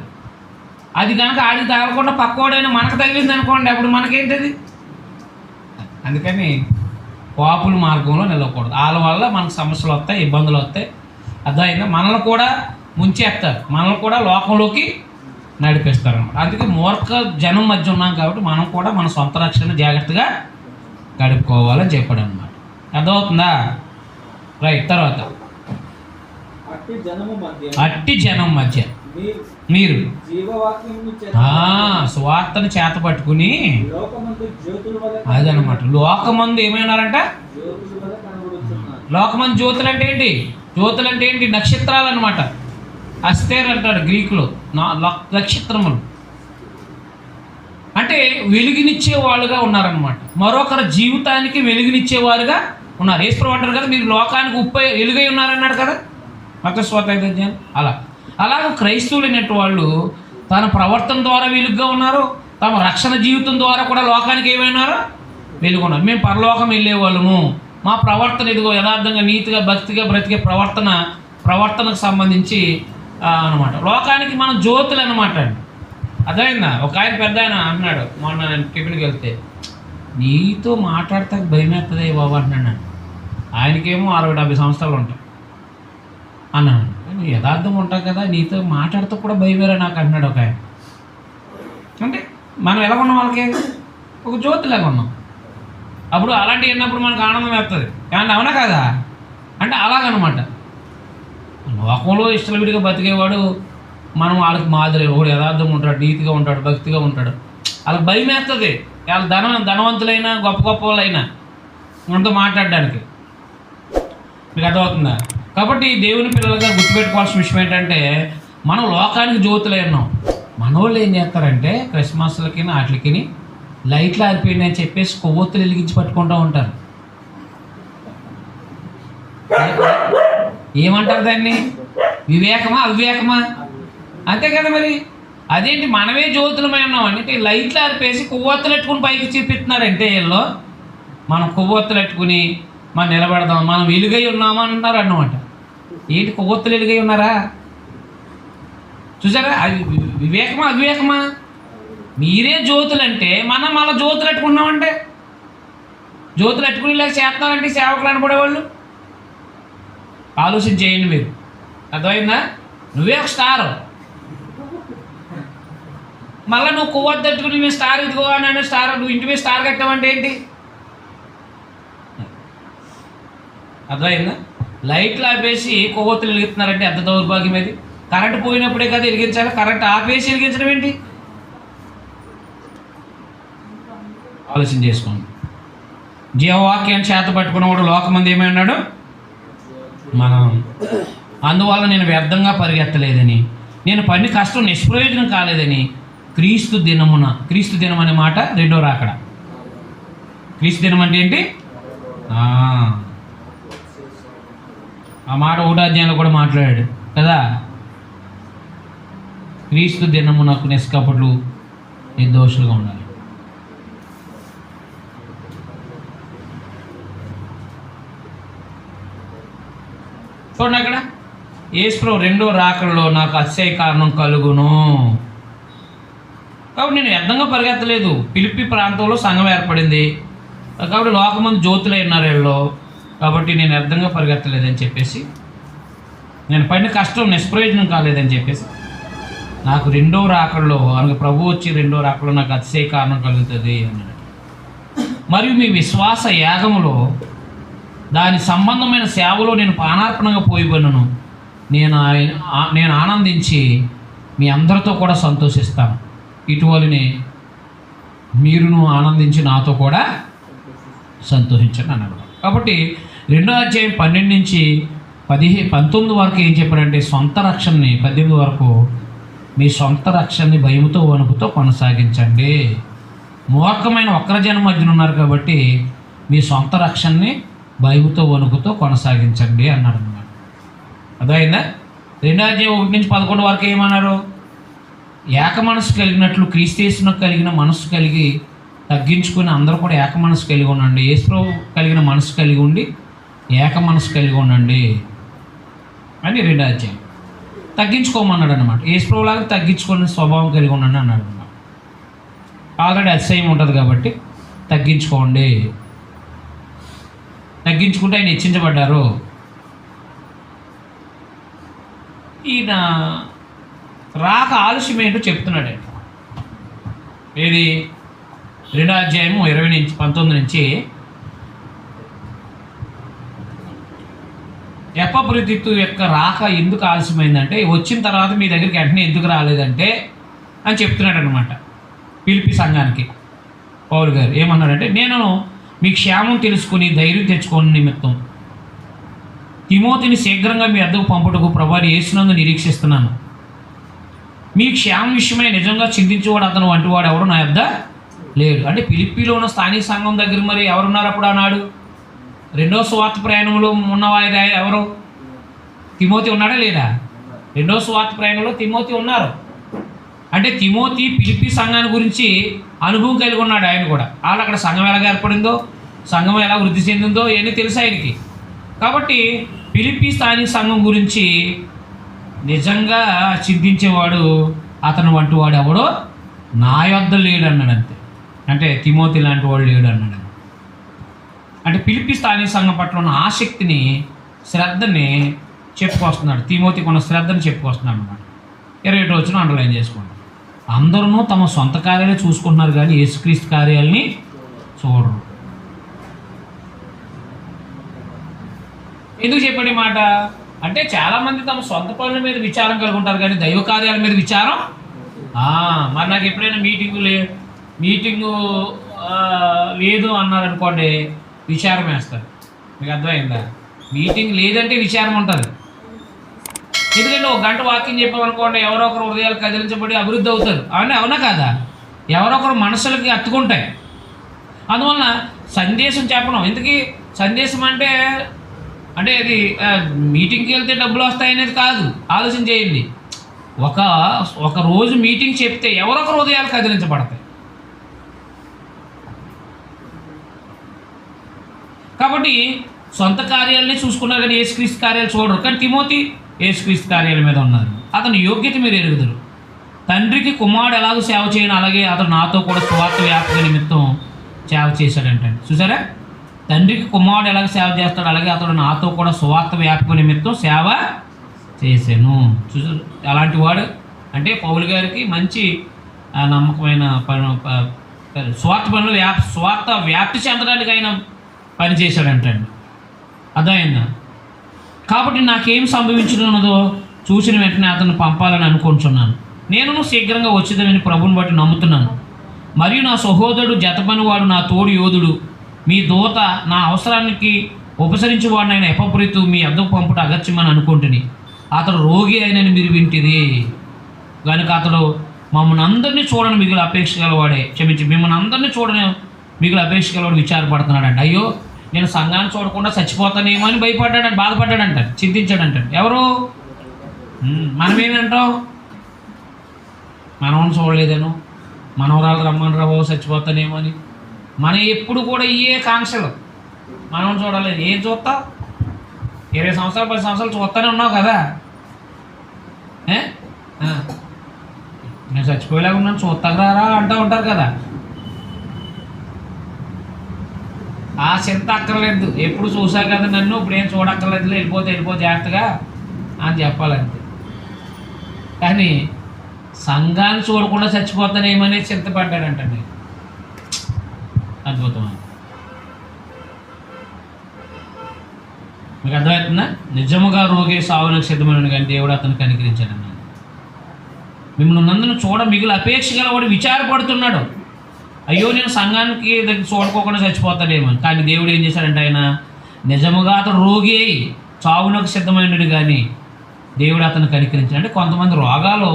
అది కనుక ఆడికి తగలకుండా పక్కోడైనా మనకు తగిలింది అనుకోండి, అప్పుడు మనకేంటది? అందుకని పాపుల మార్గంలో నిలవకూడదు. వాళ్ళ వల్ల మనకు సమస్యలు వస్తాయి, ఇబ్బందులు వస్తాయి. అర్థమైందా? మనల్ని కూడా ముంచేస్తారు, మనల్ని కూడా లోకంలోకి నడిపిస్తారు అన్నమాట. అందుకే మూర్ఖ జనం మధ్య ఉన్నాం కాబట్టి మనం కూడా మన సొంత రక్షణ జాగ్రత్తగా గడుపుకోవాలని చెప్పాడు అనమాట. అర్థమవుతుందా? రైట్. తర్వాత అట్టి జనం మధ్య మీరు స్వార్థను చేత పట్టుకుని అదనమాట. లోకమందు ఏమైనారంట? లోకమందు జ్యోతులు అంటే ఏంటి? జ్యోతులు అంటే ఏంటి? నక్షత్రాలు అనమాట. అస్తేర్ అంటాడు గ్రీకులో, నక్షత్రములు అంటే వెలుగునిచ్చే వాళ్ళుగా ఉన్నారనమాట. మరొకరి జీవితానికి వెలుగునిచ్చేవారుగా ఉన్నారు. యేసుప్రభువు అంటారు కదా, మీరు లోకానికి ఉప్పు వెలుగై ఉన్నారన్నాడు కదా మత్తయి అలాగే క్రైస్తవులైనట్టు వాళ్ళు తన ప్రవర్తన ద్వారా వెలుగుగా ఉన్నారు, తమ రక్షణ జీవితం ద్వారా కూడా లోకానికి ఏమైనారో వెలుగున్నారు. మేము పరలోకం వెళ్ళేవాళ్ళము, మా ప్రవర్తన ఇదిగో యథార్థంగా నీతిగా భక్తిగా బ్రతికే ప్రవర్తనకు సంబంధించి అనమాట. లోకానికి మనం జ్యోతులు అనమాట అండి. అర్థమైందా? ఒక ఆయన పెద్ద ఆయన అన్నాడు మొన్న నేను టిఫిన్కి వెళ్తే, నీతో మాట్లాడితే భయమేస్తుంది బాబు అంటున్నాడు. ఆయనకేమో 60-70 సంవత్సరాలు ఉంటాయి అన్నాడు. యథార్థం ఉంటాం కదా, నీతో మాట్లాడుతూ కూడా భయమేరా నాకు అంటున్నాడు ఒక ఆయన. అంటే మనం ఎలా ఉన్నాం? వాళ్ళకి ఒక జ్యోతిలాగా ఉన్నాం. అప్పుడు అలాంటివి విన్నప్పుడు మనకు ఆనందం వేస్తుంది. ఏమన్నా అవునా కదా? అంటే అలాగనమాట. లోకంలో ఇష్టవిడిగా బతికేవాడు మనం వాళ్ళకి మాదిరి, ఒకడు యథార్థం ఉంటాడు, నీతిగా ఉంటాడు, భక్తిగా ఉంటాడు. వాళ్ళకి భయం వేస్తుంది. వాళ్ళ ధనవంతులైనా గొప్ప గొప్ప వాళ్ళైనా మనతో మాట్లాడడానికి. మీకు అర్థమవుతుందా? కాబట్టి దేవుని పిల్లలుగా గుర్తుపెట్టుకోవాల్సిన విషయం ఏంటంటే మనం లోకానికి జ్యోతులై ఉన్నాం. మన వాళ్ళు ఏం చేస్తారంటే క్రిస్మస్లకి వాటికి లైట్లు ఆరిపోయినాయి అని చెప్పేసి కొవ్వొత్తులు వెలిగించి పట్టుకుంటూ ఉంటారు. ఏమంటారు దాన్ని? వివేకమా అవివేకమా? అంతే కదా మరి. అదేంటి మనమే జ్యోతులమై ఉన్నాం అంటే లైట్లు ఆరిపేసి కొవ్వొత్తులు పెట్టుకుని పైకి చూపిస్తున్నారంటే వీళ్ళు మనం కొవ్వొత్తులు పెట్టుకుని మనం నిలబెడదాం, మనం వెలుగై ఉన్నామా అంటున్నారు అన్నమాట. ఏంటి కొవ్వొత్తులు వెలుగై ఉన్నారా? చూసారా? అది వివేకమా అవివేకమా? మీరే జ్యోతులు అంటే మనం మళ్ళీ జ్యోతులు పెట్టుకున్నామంటే జ్యోతులు పెట్టుకుని ఇలా చేస్తారంటే సేవకులు అనబడేవాళ్ళు. ఆలోచన చేయండి మీరు. అర్థమైందా? నువ్వే ఒక స్టార్, మళ్ళీ నువ్వు కొవ్వొత్తి తట్టుకుని మేము స్టార్ ఇదిగో అని స్టార్ నువ్వు ఇంటి మీద స్టార్ కట్టావంటే ఏంటి? అర్థమైందా? లైట్లు ఆపేసి కొవ్వొత్తులు వెలిగిస్తున్నారంటే ఎంత దౌర్భాగ్యం అది. కరెంటు పోయినప్పుడే కదా వెలిగించాలి, కరెంట్ ఆపేసి వెలిగించడం ఏంటి? ఆలోచన చేసుకోండి. జీవవాక్యాన్ని చేత పట్టుకున్నవాడు లోకమంది ఏమై ఉన్నాడు? మనం. అందువల్ల నేను వ్యర్థంగా పరిగెత్తలేదని, నేను పని కష్టం నిష్ప్రయోజనం కాలేదని క్రీస్తు దినమున. క్రీస్తు దినం అనే మాట రెండో రాకడ. క్రీస్తు దినం అంటే ఏంటి? ఆ మాట ఒకటో అధ్యాయంలో కూడా మాట్లాడాడు కదా. క్రీస్తు దినమునకు నిష్కపటులు నిర్దోషులుగా ఉండాలి. చూడండి అక్కడ యేసు రెండో రాకడలో నాకు అతిశయ కారణం కలుగును. కాబట్టి నేను వ్యర్థంగా పరిగెత్తలేదు. ఫిలిప్పీ ప్రాంతంలో సంఘం ఏర్పడింది కాబట్టి లోకమంది జ్యోతులై ఉన్నారు వీళ్ళు. కాబట్టి నేను వ్యర్థంగా పరిగెత్తలేదని చెప్పేసి, నేను పడిన కష్టం నిష్ప్రయోజనం కాలేదని చెప్పేసి నాకు రెండో రాకడలో అనగా ప్రభు వచ్చి రెండో రాకడలో నాకు అతిశయ కారణం కలుగుతుంది అన్నాడు. మరియు మీ విశ్వాస యాగములో దాని సంబంధమైన సేవలో నేను పానార్పణంగా పోయిబడినను నేను ఆనందించి మీ అందరితో కూడా సంతోషిస్తాను. ఇటీవలనే మీరును ఆనందించి నాతో కూడా సంతోషించండి అన్నాడు. కాబట్టి రెండో అధ్యాయం 12 నుంచి 19 వరకు ఏం చెప్పారంటే సొంత రక్షణని 18 వరకు మీ సొంత రక్షణని భయముతో వణుకుతో కొనసాగించండి. మూర్ఖమైన వక్రజనం మధ్యన ఉన్నారు కాబట్టి మీ సొంత రక్షణని భయముతో వణుకుతో కొనసాగించండి అన్నాడు అన్నమాట. అర్థమైందా? రెండో అధ్యాయం 1 నుంచి 11 వరకు ఏమన్నారు? ఏక మనసు కలిగినట్లు క్రీస్తు కలిగిన మనసు కలిగి తగ్గించుకుని అందరూ కూడా ఏక మనసు కలిగి ఉండండి. యేసు కలిగిన మనసు కలిగి ఉండి ఏక మనసు కలిగి ఉండండి అని రెండో అధ్యాయం. తగ్గించుకోమన్నాడు అనమాట. యేసు లాగా తగ్గించుకునే స్వభావం కలిగి ఉండండి అన్నాడు అనమాట. ఆల్రెడీ అతిశయం ఉంటుంది కాబట్టి తగ్గించుకోండి. తగ్గించుకుంటే ఆయన హెచ్చించబడ్డారు. ఈయన రాక ఆలస్యం ఏంటో చెప్తున్నాడు. ఏది? రెండో అధ్యాయము 20 నుంచి 19 నుంచి ఎపఫ్రోదితు యొక్క రాక ఎందుకు ఆలస్యమైందంటే వచ్చిన తర్వాత మీ దగ్గరికి వెంటనే ఎందుకు రాలేదంటే అని చెప్తున్నాడు అనమాట. ఫిలిప్పీ సంఘానికి పౌలు గారు ఏమన్నాడంటే, నేను మీ క్షేమం తెలుసుకుని ధైర్యం తెచ్చుకోని నిమిత్తం తిమోతిని శీఘ్రంగా మీ వద్దకు పంపుటకు ప్రభువు యేసునందు నిరీక్షిస్తున్నాను. మీ క్షేమం విషయమై నిజంగా చింతించేవాడు అతను వంటివాడు ఎవడు నా వద్ద లేడు. అంటే ఫిలిప్పీలో ఉన్న స్థానిక సంఘం దగ్గర మరి ఎవరున్నారు అప్పుడు ఆనాడు? రెండో సువార్త ప్రయాణంలో ఉన్నవారు ఎవరు? తిమోతి ఉన్నాడా లేదా? రెండో సువార్త ప్రయాణంలో తిమోతి ఉన్నారు. అంటే తిమోతి ఫిలిప్పీ సంఘాన్ని గురించి అనుభవం కలిగి ఉన్నాడు. ఆయన కూడా వాళ్ళు అక్కడ సంఘం ఎలా ఏర్పడిందో, సంఘం ఎలా వృద్ధి చెందిందో ఇవన్నీ తెలుసు ఆయనకి. కాబట్టి ఫిలిప్పీ స్థానిక సంఘం గురించి నిజంగా చింతించేవాడు అతను వంటి వాడు ఎవడో నా యొద్ద లేడు అన్నాడు. అంతే. అంటే తిమోతి లాంటి వాడు లేడు అన్నాడు. అంటే ఫిలిప్పీ స్థానిక సంఘం పట్ల ఉన్న ఆసక్తిని, శ్రద్ధని చెప్పుకొస్తున్నాడు. తిమోతికి ఉన్న శ్రద్ధని చెప్పుకొస్తున్నాడు అన్నమాట. 21 వచ్చిన అండర్లైన్ చేసుకోండి. అందరూ తమ సొంత కార్యాలే చూసుకుంటున్నారు కానీ యేసుక్రీస్తు కార్యాలని చూడరు. ఎందుకు చెప్పండి మాట అంటే చాలామంది తమ సొంత పనుల మీద విచారం కలిగి ఉంటారు కానీ దైవ కార్యాల మీద విచారం. మరి నాకు ఎప్పుడైనా మీటింగులు మీటింగు లేదు అన్నారనుకోండి, విచారం వేస్తారు. మీకు అర్థమైందా? మీటింగ్ లేదంటే విచారం ఉంటుంది. ఎందుకంటే ఒక గంట వాకింగ్ చెప్పామనుకోండి, ఎవరో ఒకరు హృదయాలు కదిలించబడి అభివృద్ధి అవుతారు. అవునా కాదా? ఎవరో ఒకరు మనసులకి అత్తుకుంటాయి. అందువలన సందేశం చెప్పడం. ఎందుకు సందేశం అంటే అది మీటింగ్కి వెళ్తే డబ్బులు వస్తాయనేది కాదు. ఆలోచన చేయండి. ఒక రోజు మీటింగ్ చెప్తే ఎవరొకరు హృదయాలు కదిలించబడతాయి. కాబట్టి సొంత కార్యాలనే చూసుకున్నారు కానీ యేసుక్రీస్తు కార్యాలు చూడరు. కానీ తిమోతి యేసుక్రీస్తు కార్యాల మీద ఉన్నారు. అతని యోగ్యత మీరు ఎరుగుదరు. తండ్రికి కుమారుడు ఎలాగో సేవ చేయను, అలాగే అతను నాతో కూడా స్వార్థ వ్యాపక నిమిత్తం సేవ చేశాడంటే. చూసారా? తండ్రికి కుమారుడు ఎలాగ సేవ చేస్తాడు, అలాగే అతడు నాతో కూడా స్వార్థ వ్యాపక నిమిత్తం సేవ చేశాను. చూసారు? అలాంటి వాడు అంటే పౌలు గారికి మంచి నమ్మకమైన స్వార్థ పనులు స్వార్థ వ్యాప్తి చెందడానికి ఆయన పని చేశాడంటండి. అర్థమైందా? కాబట్టి నాకేం సంభవించనున్నదో చూసిన వెంటనే అతను పంపాలని అనుకుంటున్నాను. నేను శీఘ్రంగా వచ్చేదని ప్రభుని బట్టి నమ్ముతున్నాను. మరియు నా సహోదరుడు జతపనివాడు, నా తోడు యోధుడు, మీ దూత నా అవసరానికి ఉపసరించేవాడినైన ఎపప్రీతు మీ అద్దకు పంపుట అగత్యమని అనుకుంటుని. అతడు రోగి అయినని మీరు వింటిది కనుక అతడు మమ్మల్ని అందరినీ చూడని మిగిలిన అపేక్ష గలవాడే మిమ్మల్ని అందరినీ చూడని మిగిలిన అపేక్ష గలవాడు విచారపడుతున్నాడంట. అయ్యో నేను సంఘాన్ని చూడకుండా చచ్చిపోతానేమో అని భయపడ్డాడంట, బాధపడ్డాడంట, చింతించాడంట. ఎవరు? మనమేమంటాం? మనవని చూడలేదేను, మనవరాలు రమ్మని రాబో చచ్చిపోతానేమో అని. మనం ఎప్పుడు కూడా ఇయే కాంక్షలు. మనం చూడలేదు. ఏం చూస్తావు? 20 సంవత్సరాలు 10 సంవత్సరాలు చూస్తూనే ఉన్నావు కదా. నేను చచ్చిపోయేలాగా ఉన్నాను చూస్తారా అంటూ ఉంటారు కదా. ఆ చింత అక్కర్లేదు. ఎప్పుడు చూసా కదా నన్ను, ఇప్పుడు ఏం చూడక్కర్లేదు, వెళ్ళిపోతే జాగ్రత్తగా అని చెప్పాలంతే. కానీ సంఘాన్ని చూడకుండా చచ్చిపోతానేమని చింతపడ్డాడంట. నేను అద్భుతమా? మీకు అర్థమవుతుందా? నిజముగా రోగి సావులకు సిద్ధమైన కానీ దేవుడు అతను కనికరించాడన్నాడు. మిమ్మల్ని నందును చూడ మిగిలిన అపేక్ష గలవాడు విచారపడుతున్నాడు. అయ్యో నేను సంఘానికి దగ్గర చూడకోకుండా చచ్చిపోతాడేమో. కానీ దేవుడు ఏం చేశాడంటే ఆయన నిజముగా అతను రోగి అయి చావునకు సిద్ధమైనడు కానీ దేవుడు అతను కనికరించాడు. అంటే కొంతమంది రోగాలు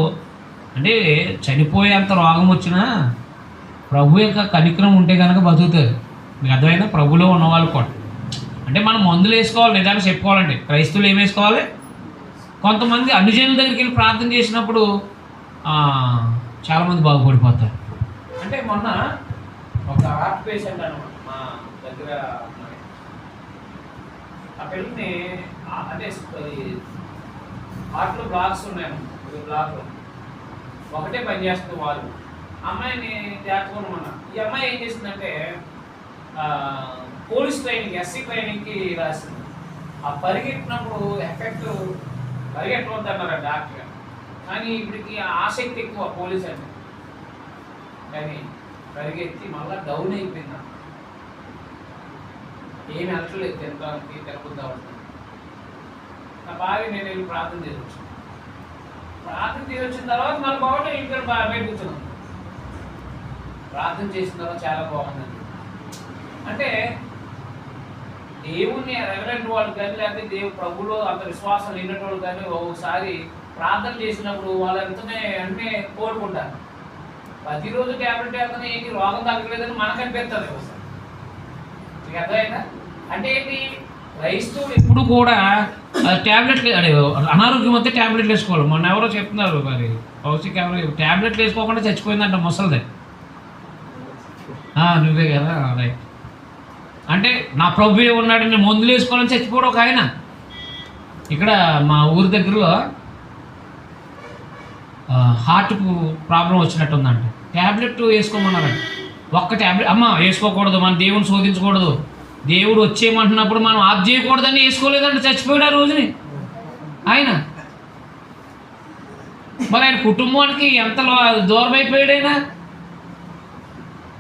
అంటే చనిపోయేంత రోగం వచ్చినా ప్రభు యొక్క కనికరం ఉంటే కనుక బతుకుతారు. మీకు అర్థమైనా? ప్రభులో ఉన్నవాళ్ళు కూడా అంటే మనం మందులు వేసుకోవాలి. నిజాన్ని చెప్పుకోవాలంటే క్రైస్తవులు ఏం వేసుకోవాలి? కొంతమంది అనుజనుల దగ్గరికి వెళ్ళి ప్రార్థన చేసినప్పుడు చాలామంది బాగుపడిపోతారు. అంటే మొన్న ఒక హార్ట్ పేషెంట్ అనమాట మా దగ్గర, ఆ పిల్లల్ని అంటే హార్ట్లో బ్లాక్స్ ఉన్నాయన్నమాట. బ్లాక్లో ఒకటే పని చేస్తుంది వాళ్ళు. అమ్మాయిని తేకపోనమన్నా. ఈ అమ్మాయి ఏం చేసిందంటే పోలీస్ ట్రైనింగ్, ఎస్సీ ట్రైనింగ్కి రాసింది. ఆ పరిగెట్టినప్పుడు ఎఫెక్ట్ పరిగెట్టవద్దు అన్నారు డాక్టర్. కానీ ఇప్పటికి ఆసక్తి ఎక్కువ పోలీస్ అంటే. కానీ పరిగెత్తి మళ్ళీ డౌన్ అయిపోయింది. ఏమి వెళ్ళట్లేదు, తినడానికి తినకుండా. నా భార్య నేను వెళ్ళి ప్రార్థన చేసి వచ్చాను. ప్రార్థన చేసి వచ్చిన తర్వాత మళ్ళీ బాగుంటే ఇంట్లో బయట కూర్చున్నాను. ప్రార్థన చేసిన తర్వాత చాలా బాగుందండి. అంటే దేవుణ్ణి ఎగరంటి వాళ్ళు కానీ లేకపోతే ప్రభులో అంత విశ్వాసం లేనటువంటి వాళ్ళు కానీ ఒకసారి ప్రార్థన చేసినప్పుడు వాళ్ళు వెంటనే కోరుకుంటారు. ప్రతిరోజు ట్యాబ్లెట్ వేస్తానే ఏంటి రోగం తగ్గలేదని మనకు అనిపిస్తుంది ఒకసారి. మీకు అర్థమైందా? అంటే ఏంటి? క్రైస్తవుడు ఎప్పుడు కూడా ట్యాబ్లెట్లు అనారోగ్యం వస్తే ట్యాబ్లెట్లు వేసుకోవాలి. మొన్న ఎవరో చెప్తున్నారు మరి కౌశిక్ ఎవరో ట్యాబ్లెట్లు వేసుకోకుండా చచ్చిపోయిందంట ముసలిదే. నువ్వే కదా, రైట్. అంటే నా ప్రభువే ఉన్నాడు, నేను మందులు వేసుకోవాలని చచ్చిపోవడం ఒక ఆయన. ఇక్కడ మా ఊరి దగ్గరలో హార్ట్కు ప్రాబ్లం వచ్చినట్టు ఉందంట. ట్యాబ్లెట్ వేసుకోమన్నారంట. ఒక్క ట్యాబ్లెట్ అమ్మ వేసుకోకూడదు, మన దేవుని శోధించకూడదు, దేవుడు వచ్చేయమంటున్నప్పుడు మనం ఆఫ్ చేయకూడదని వేసుకోలేదంటే చచ్చిపోయాడు ఆ రోజుని ఆయన. మరి ఆయన కుటుంబానికి ఎంత దూరం అయిపోయాడైనా.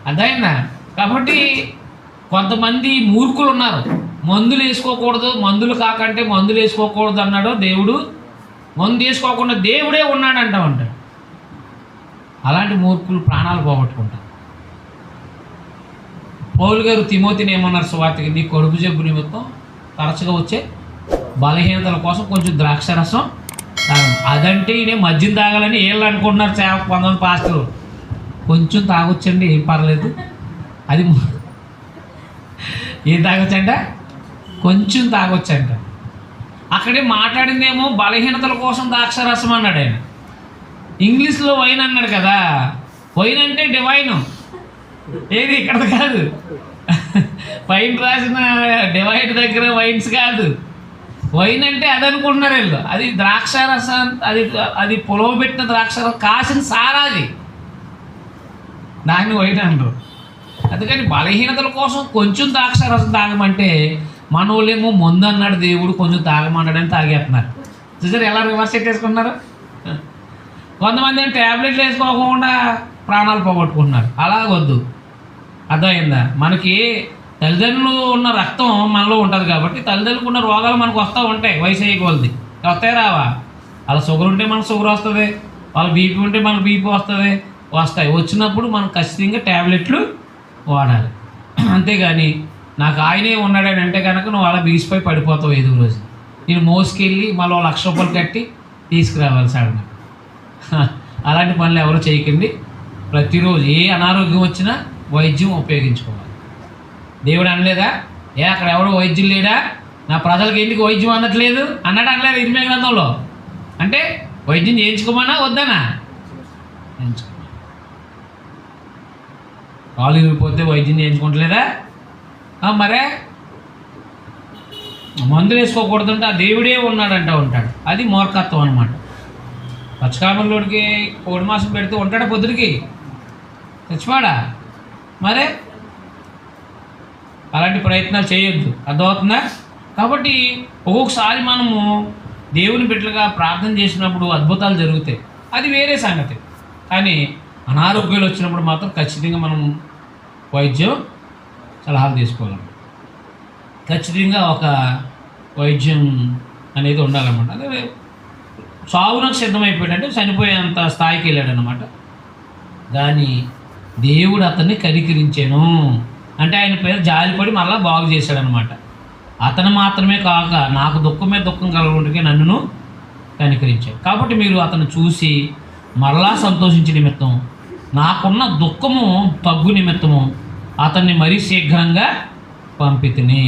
అదైనా కాబట్టి కొంతమంది మూర్ఖులు ఉన్నారు. మందులు వేసుకోకూడదు, మందులు కాకంటే మందులు వేసుకోకూడదు అన్నాడు దేవుడు. మందు వేసుకోకుండా దేవుడే ఉన్నాడు అంటామంటాడు. అలాంటి మూర్ఖులు ప్రాణాలు పోగొట్టుకుంటారు. పౌలు గారు తిమోతిని ఏమన్నారు సువార్తకి, నీ కడుపు జబ్బు నిమిత్తం తరచుగా వచ్చే బలహీనతల కోసం కొంచెం ద్రాక్షరసం తాగం. అదంటే ఈయన మద్యం తాగాలని వీళ్ళు అనుకుంటున్నారు కొంతమంది పాస్టర్లు. కొంచెం తాగొచ్చండి, ఏం పర్లేదు. అది ఏం తాగొచ్చంట, కొంచెం తాగొచ్చంట. అక్కడే మాట్లాడిందేమో బలహీనతల కోసం ద్రాక్షరసం అన్నాడు ఆయన. ఇంగ్లీష్లో వైన్ అన్నాడు కదా. వైన్ అంటే డివైన్, ఏది ఇక్కడ కాదు. వైన్ రాసిన డివైడ్ దగ్గర వైన్స్ కాదు. వైన్ అంటే అది అనుకుంటున్నారు వీళ్ళు. అది ద్రాక్షరసం, అది పొలవబెట్టిన ద్రాక్షరసం, కాసిన సారాది, దాన్ని వైన్ అంటారు. అందుకని బలహీనతల కోసం కొంచెం ద్రాక్షరసం తాగమంటే మన వాళ్ళేమో ముందు అన్నాడు దేవుడు, కొంచెం తాగమన్నాడని తాగేస్తున్నారు. చూసారు ఎలా రివర్స్ పెట్టేసుకున్నారు. కొంతమంది ఏమో ట్యాబ్లెట్లు వేసుకోకుండా ప్రాణాలు పోగొట్టుకుంటున్నారు. అలాగొద్దు, అర్థమైందా? మనకి తల్లిదండ్రులు ఉన్న రక్తం మనలో ఉంటుంది కాబట్టి తల్లిదండ్రులకు ఉన్న రోగాలు మనకు వస్తూ ఉంటాయి. వయసు అయ్యకొలది వస్తాయి రావా? వాళ్ళ షుగర్ ఉంటే మనకు షుగర్ వస్తుంది, వాళ్ళ బీపీ ఉంటే మనకు బీపీ వస్తుంది, వస్తాయి. వచ్చినప్పుడు మనం ఖచ్చితంగా ట్యాబ్లెట్లు వాడాలి. అంతేగాని నాకు ఆయనే ఉన్నాడని అంటే కనుక నువ్వు అలా బీసిపోయి పడిపోతావు. 5 రోజు నేను మోసుకెళ్ళి మళ్ళీ ₹1,00,000 కట్టి తీసుకురావాలి సడన్గా. అలాంటి పనులు ఎవరు చేయకండి. ప్రతిరోజు ఏ అనారోగ్యం వచ్చినా వైద్యం ఉపయోగించుకోవాలి. దేవుడు అనలేదా, అక్కడ ఎవడో వైద్యం లేడా, నా ప్రజలకు ఎందుకు వైద్యం అనట్లేదు అన్నాడు, అనలేదు ఇర్మియా గ్రంథంలో. అంటే వైద్యం చేయించుకోమన్నా వద్దనా? చేయించుకో. కాలు ఇరిగిపోతే వైద్యం చేయించుకోవట్లేదా? మరే మందులు వేసుకోకూడదంటే ఆ దేవుడే ఉన్నాడంట ఉంటాడు. అది మూర్ఖత్వం అనమాట. పచ్చకామల్లోడికి కోడి మాసం పెడితే ఉంటాడా పొద్దుడికి? తెచ్చిపాడా? మరే అలాంటి ప్రయత్నాలు చేయొద్దు, అర్థమవుతుందా? కాబట్టి ఒక్కొక్కసారి మనము దేవుని బిడ్డలుగా ప్రార్థన చేసినప్పుడు అద్భుతాలు జరుగుతాయి, అది వేరే సంగతి. కానీ అనారోగ్యాలు వచ్చినప్పుడు మాత్రం ఖచ్చితంగా మనం వైద్యం సలహాలు తీసుకోవాలి. ఖచ్చితంగా ఒక వైద్యం అనేది ఉండాలన్నమాట. అదే సావునకు సిద్ధమైపోయాడంటే చనిపోయేంత స్థాయికి వెళ్ళాడనమాట. కానీ దేవుడు అతన్ని కనికరించాను అంటే ఆయన పేరు జాలిపడి మళ్ళీ బాగు చేశాడనమాట. అతను మాత్రమే కాక నాకు దుఃఖం మీద దుఃఖం కలగడానికి నన్ను కనికరించాడు. కాబట్టి మీరు అతను చూసి మరలా సంతోషించే నిమిత్తం, నాకున్న దుఃఖము తగ్గు నిమిత్తము అతన్ని మరీ శీఘ్రంగా పంపితిని.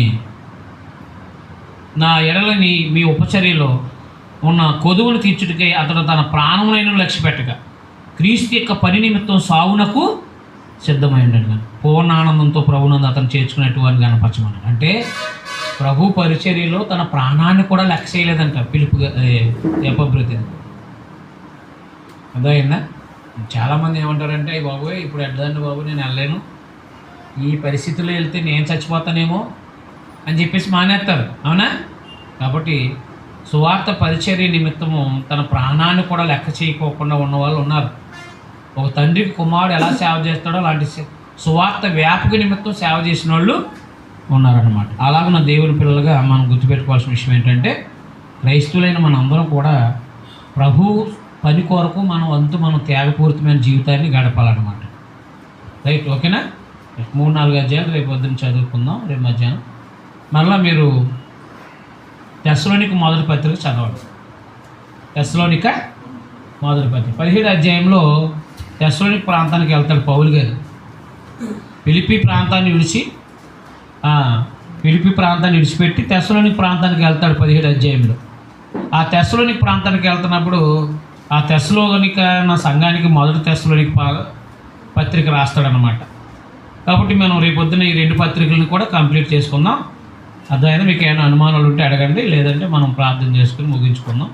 నా ఎడలని మీ ఉపచర్యలో ఉన్న కొదువును తీర్చుటకై అతడు తన ప్రాణములైన లక్ష్య పెట్టక క్రీస్తు యొక్క పని నిమిత్తం సావునకు సిద్ధమైండడు. పూర్ణ ఆనందంతో ప్రభునందు అతను చేర్చుకునేటువంటి కనపరచమన్నాడు. అంటే ప్రభు పరిచర్యలో తన ప్రాణాన్ని కూడా లెక్క చేయలేదంట పిలుపుగా ఎప్పబ్రతి. అర్థమైందా? చాలామంది ఏమంటారంటే అయ్యి బాబోయ్ ఇప్పుడు ఎడ్దండి బాబు నేను వెళ్ళలేను, ఈ పరిస్థితుల్లో వెళ్తే నేను చచ్చిపోతానేమో అని చెప్పేసి మానేస్తారు. అవునా? కాబట్టి సువార్త పరిచర్య నిమిత్తము తన ప్రాణాన్ని కూడా లెక్క చేయకోకుండా ఉన్నవాళ్ళు ఉన్నారు. ఒక తండ్రికి కుమారుడు ఎలా సేవ చేస్తాడో అలాంటి సువార్త వ్యాపక నిమిత్తం సేవ చేసిన వాళ్ళు ఉన్నారన్నమాట. అలాగే దేవుని పిల్లలుగా మనం గుర్తుపెట్టుకోవాల్సిన విషయం ఏంటంటే క్రైస్తువులైన మనందరం కూడా ప్రభు పని కొరకు మనం త్యాగపూరితమైన జీవితాన్ని గడపాలన్నమాట. రైట్, ఓకేనా? 3-4 అధ్యాయాలు రేపు పొద్దున్న చదువుకుందాం. రేపు మధ్యాహ్నం మళ్ళీ మీరు తెస్సలోనిక మొదటి పత్రిక చదవాలి. తెస్సలోనిక మొదటి పత్రిక 17 అధ్యాయంలో తెస్సలోనిక ప్రాంతానికి వెళ్తాడు పౌలు గారు. ఫిలిప్పీ ప్రాంతాన్ని విడిచిపెట్టి తెస్సలోనిక ప్రాంతానికి వెళ్తాడు 17 అధ్యాయంలో. ఆ తెస్సలోనిక ప్రాంతానికి వెళ్తున్నప్పుడు ఆ తెస్సలోనిక సంఘానికి మొదటి తెస్సలోనిక పత్రిక రాస్తాడనమాట. కాబట్టి మనం రేపొద్దున ఈ 2 పత్రికలను కూడా కంప్లీట్ చేసుకుందాం. అర్థమైనా మీకు ఏమైనా అనుమానాలు ఉంటే అడగండి, లేదంటే మనం ప్రార్థన చేసుకుని ముగించుకుందాం.